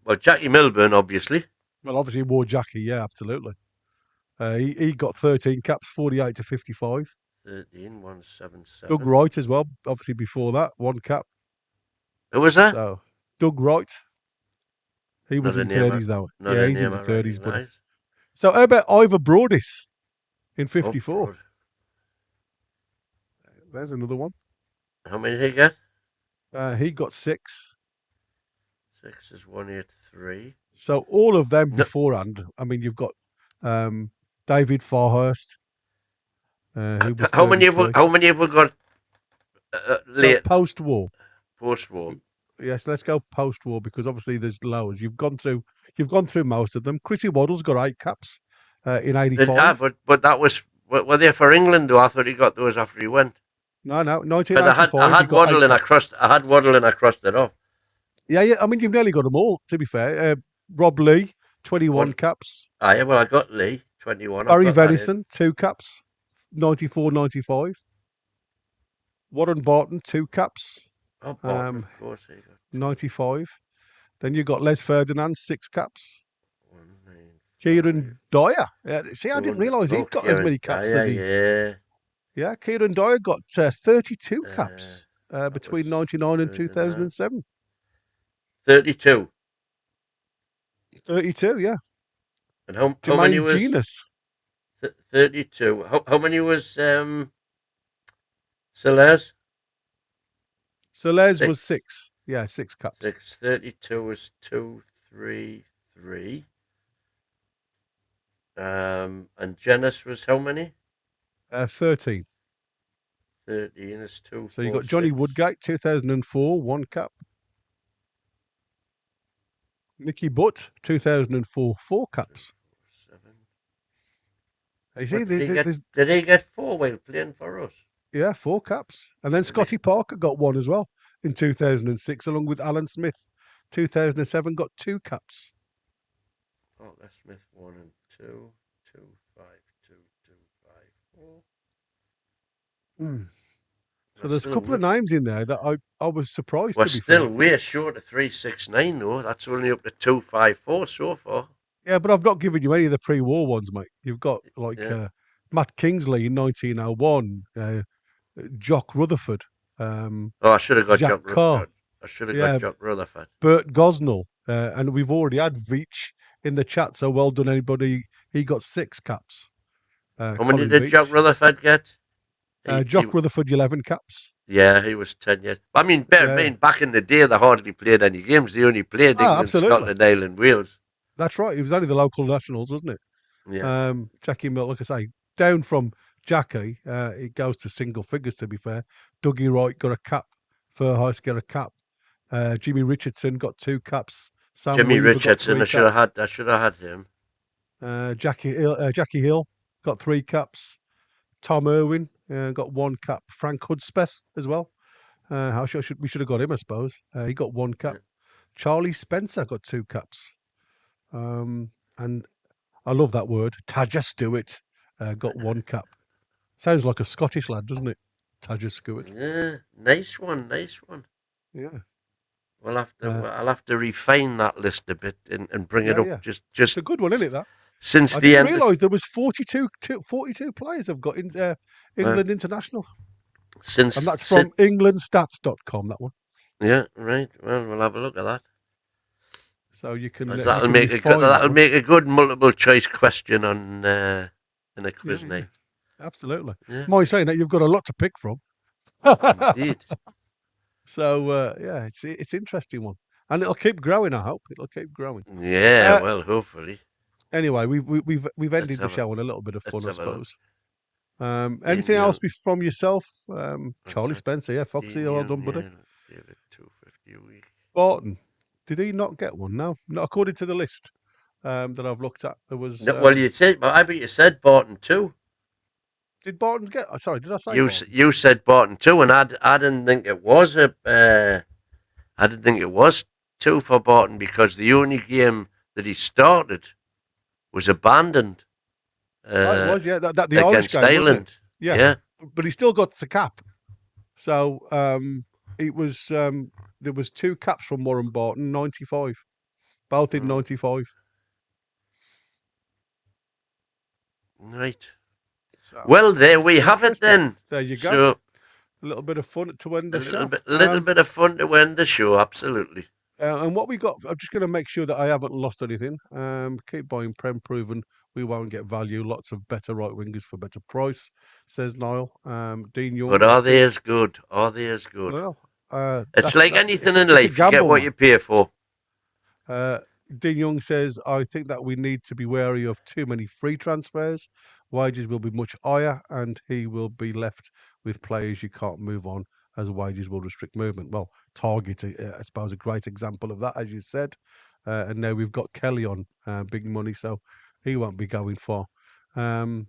Well, Jackie Milburn, obviously. Well, obviously he wore Jackie, yeah, absolutely. He got 13 caps, 48 to 55. 13, 177. Doug Wright as well, obviously before that, 1 cap. Who was that? So Doug Wright. He was in 30s though. Yeah, he's in the 30s, but. So how about Ivor Broadis in 54? Oh, There's another one. how many did he get? He got 6. 6 is 183. So all of them beforehand. I mean, you've got David Farhurst. Who was how many have we got late? So post-war. Post-war. Yes, let's go post-war because obviously there's loads. You've gone through most of them. Chrissy Waddle's got 8 caps in 85. But that was were they for England though? I thought he got those after he went. No, 1985. I had Waddle and I crossed it off. Yeah. I mean, you've nearly got them all. To be fair, Rob Lee, 21 caps. Yeah, well, I got Lee, 21. Barry Venison, 2 caps, 94, 95. Warren Barton, 2 caps. Oh, Barton, of course, he got 95. Then you got Les Ferdinand, 6 caps. 1, 9, Kieran Dyer. See, I didn't realise he'd got as many caps as he. Yeah, Kieran Dyer got 32 caps between 99 and 2007. 32. 32, yeah. And how many was Genus? 32. How many was Celeste? Celeste was 6. Yeah, 6 caps. 6. 32 was 2, 3, 3. And Janice was how many? 13. 13 is 2. So you got Johnny Woodgate, 2004, 1 cap. Nicky Butt, 2004, 4 caps. 7. You see, did he get 4 while playing for us? Yeah, 4 caps. And then Scotty Parker got 1 as well in 2006, along with Alan Smith. 2007 got 2 caps. Oh, that's Smith 1 and 2. 2, 5, 2, 2, 5, 4. So there's a couple of names in there that I was surprised We're to be still fair. way short of 369 though. That's only up to 254 so far. Yeah, but I've not given you any of the pre-war ones, mate. You've got Matt Kingsley in 1901, Jock Rutherford. I should have got Jack Carr. I should have got Jock Rutherford. Bert Gosnell. And we've already had Veach in the chat, so well done, anybody. He got 6 caps. How many did Jock Rutherford get? Jock Rutherford, 11 caps. Yeah, he was 10 years. I mean, bear in Yeah. mind, back in the day, they hardly played any games. They only played Ah, England, absolutely. Scotland, Ireland, Wales. That's right. It was only the local nationals, wasn't it? Yeah. Jackie Mill, like I say, down from Jackie, it goes to single figures, to be fair. Dougie Wright got a cap. Furheist got a cap. Jimmy Richardson got 2 caps. Sam Jimmy Weaver got Richardson, 3 caps. I should have had him. Jackie Hill got 3 caps. Tom Irwin got 1 cap. Frank Hudspeth as well. We should have got him, I suppose. He got 1 cap. Yeah. Charlie Spencer got 2 caps. And I love that word. Tadger Stewart got 1 cap. Sounds like a Scottish lad, doesn't it? Tadger Stewart. Yeah, nice one. Yeah. I'll have to refine that list a bit and bring it up. Yeah. Just It's a good one, isn't it, that? Since I the didn't end. realise there was 42 players they've got in England International. And that's from englandstats.com, that one. Yeah, right. Well, we'll have a look at that. So you can That'll make a good multiple choice question on in a quiz night. Absolutely. Yeah. My saying that, you've got a lot to pick from. Indeed. So it's an interesting one, and it'll keep growing. I hope it'll keep growing. Yeah, well, hopefully. Anyway, we've ended the show on a little bit of fun, I suppose. Anything else from yourself, Charlie Spencer? Yeah, Foxy, well done, buddy. David, 250 a week. Barton, did he not get one? No, not according to the list that I've looked at. There was. No, well, you said, but I bet you said Barton too. Did Barton get? Sorry, did I say Barton? You said Barton too, and I didn't think it was I didn't think it was 2 for Barton because the only game that he started was abandoned. It was, yeah, that the against Irish game, Ireland. Yeah, but he still got the cap. So it was there was 2 caps from Warren Barton, 95, both in 95. Right. So, well, there we have it then. There you go. So, a little bit of fun to end the show. A little bit of fun to end the show, absolutely. And what we got, I'm just going to make sure that I haven't lost anything. Keep buying Prem proven. We won't get value. Lots of better right wingers for better price, says Niall. Dean Young. But are they as good? Well, it's like anything in life. You get what you pay for. Dean Young says, I think that we need to be wary of too many free transfers. Wages will be much higher, and he will be left with players you can't move on, as wages will restrict movement. Well, Target, I suppose, a great example of that, as you said. And now we've got Kelly on big money, so he won't be going far. Do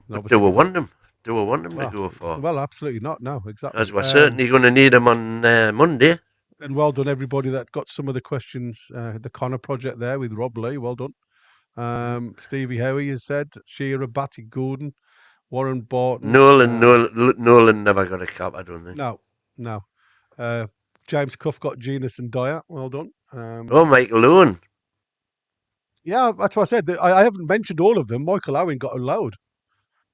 we want him? Do we want him to go far? Well, absolutely not. No, exactly. Because we're certainly going to need him on Monday. And well done, everybody that got some of the questions. The Connor project there with Rob Lee. Well done. Stevie Howie has said, Shearer, Batty, Gordon, Warren Barton. Nolan never got a cap, I don't think. No. James Cuff got Genus and Dyer. Well done. Michael Owen. Yeah, that's what I said. I haven't mentioned all of them. Michael Owen got a load.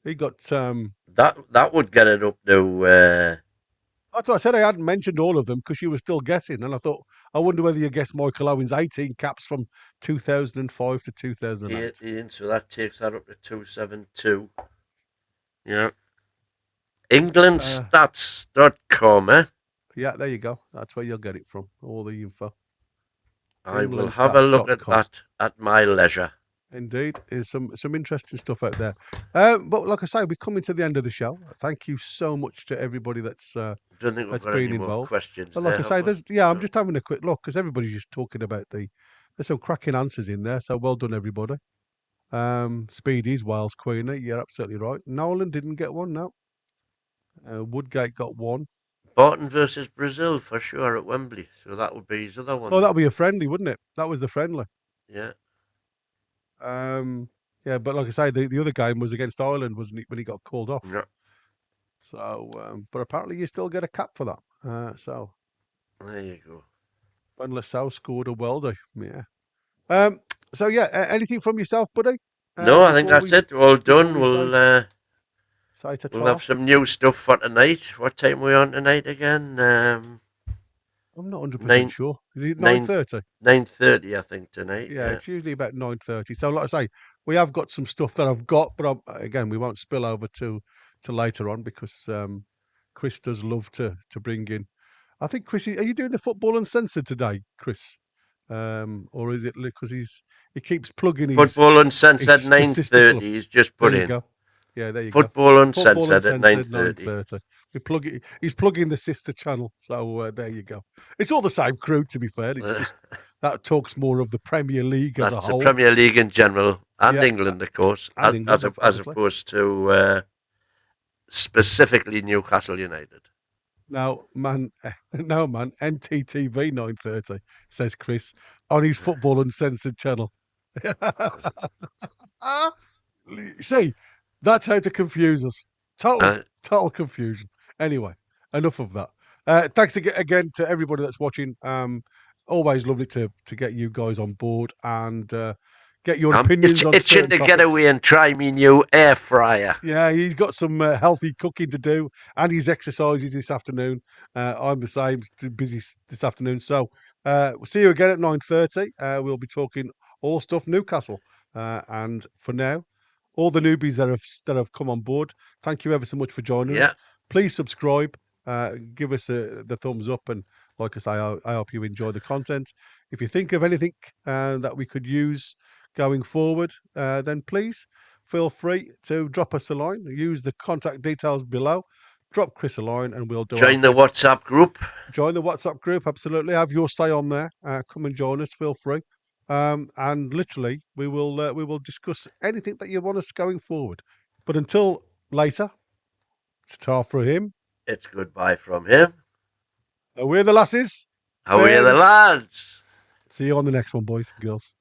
He got that would get it up to. That's what I said. I hadn't mentioned all of them because you were still guessing, and I thought, I wonder whether you guessed Michael Owen's 18 caps from 2005 to 2008. 18, so that takes that up to 272. Yeah. Englandstats.com, eh? Yeah, there you go. That's where you'll get it from. All the info. I will have a look at that at my leisure. Indeed, there's some interesting stuff out there. But like I say, we're coming to the end of the show. Thank you so much to everybody that's been involved. Questions but like I say, I'm just having a quick look because everybody's just talking about there's some cracking answers in there. So well done, everybody. Speedy's Wales Queenie. You're absolutely right. Nolan didn't get one. No. Woodgate got one. Barton versus Brazil for sure at Wembley. So that would be his other one. Oh, that would be a friendly, wouldn't it? That was the friendly. Yeah. Yeah, but like I say, the other game was against Ireland, wasn't it, when he got called off? Yeah. So, but apparently you still get a cap for that. So there you go. Ben Lassalle scored a welder. Yeah. So yeah, anything from yourself, buddy? No, I think that's it. All done. We'll have some new stuff for tonight. What time are we on tonight again? I'm not 100% sure. Is it 9:30? 9:30, I think, tonight. Yeah, it's usually about 9:30. So, like I say, we have got some stuff that I've got, but again, we won't spill over to later on because Chris does love to bring in. I think Chris, are you doing the football uncensored today, Chris? Or is it because he keeps plugging Football Uncensored his sister club? 9:30. He's just There put you in go. Yeah, there you go. Football Football Uncensored at Uncensored 9:30. 9:30. We plug it. He's plugging the sister channel. So there you go. It's all the same crew, to be fair. It's just that talks more of the Premier League as a That's the whole. Premier League in general, and Yeah, England, of course, and England, as obviously. opposed to specifically Newcastle United. Now, man, NTTV 9:30 says Chris on his Football Uncensored channel. See, that's how to confuse us. Total confusion. Anyway, enough of that. Thanks again to everybody that's watching. Always lovely to get you guys on board and get your opinions on itching certain to topics. get away and try me new air fryer. Yeah, he's got some healthy cooking to do and his exercises this afternoon. I'm the same, busy this afternoon. So we'll see you again at 9:30. We'll be talking all stuff Newcastle. And for now, all the newbies that have come on board, thank you ever so much for joining us. Please subscribe, give us the thumbs up, and like I say, I hope you enjoy the content. If you think of anything that we could use going forward, then please feel free to drop us a line. Use the contact details below. Drop Chris a line, and we'll do. Join the WhatsApp group. Join the WhatsApp group. Absolutely, have your say on there. Come and join us. Feel free. And literally, we will discuss anything that you want us going forward. But until later, ta-ta for him. It's goodbye from him. We're the lasses. We're the lads. See you on the next one, boys and girls.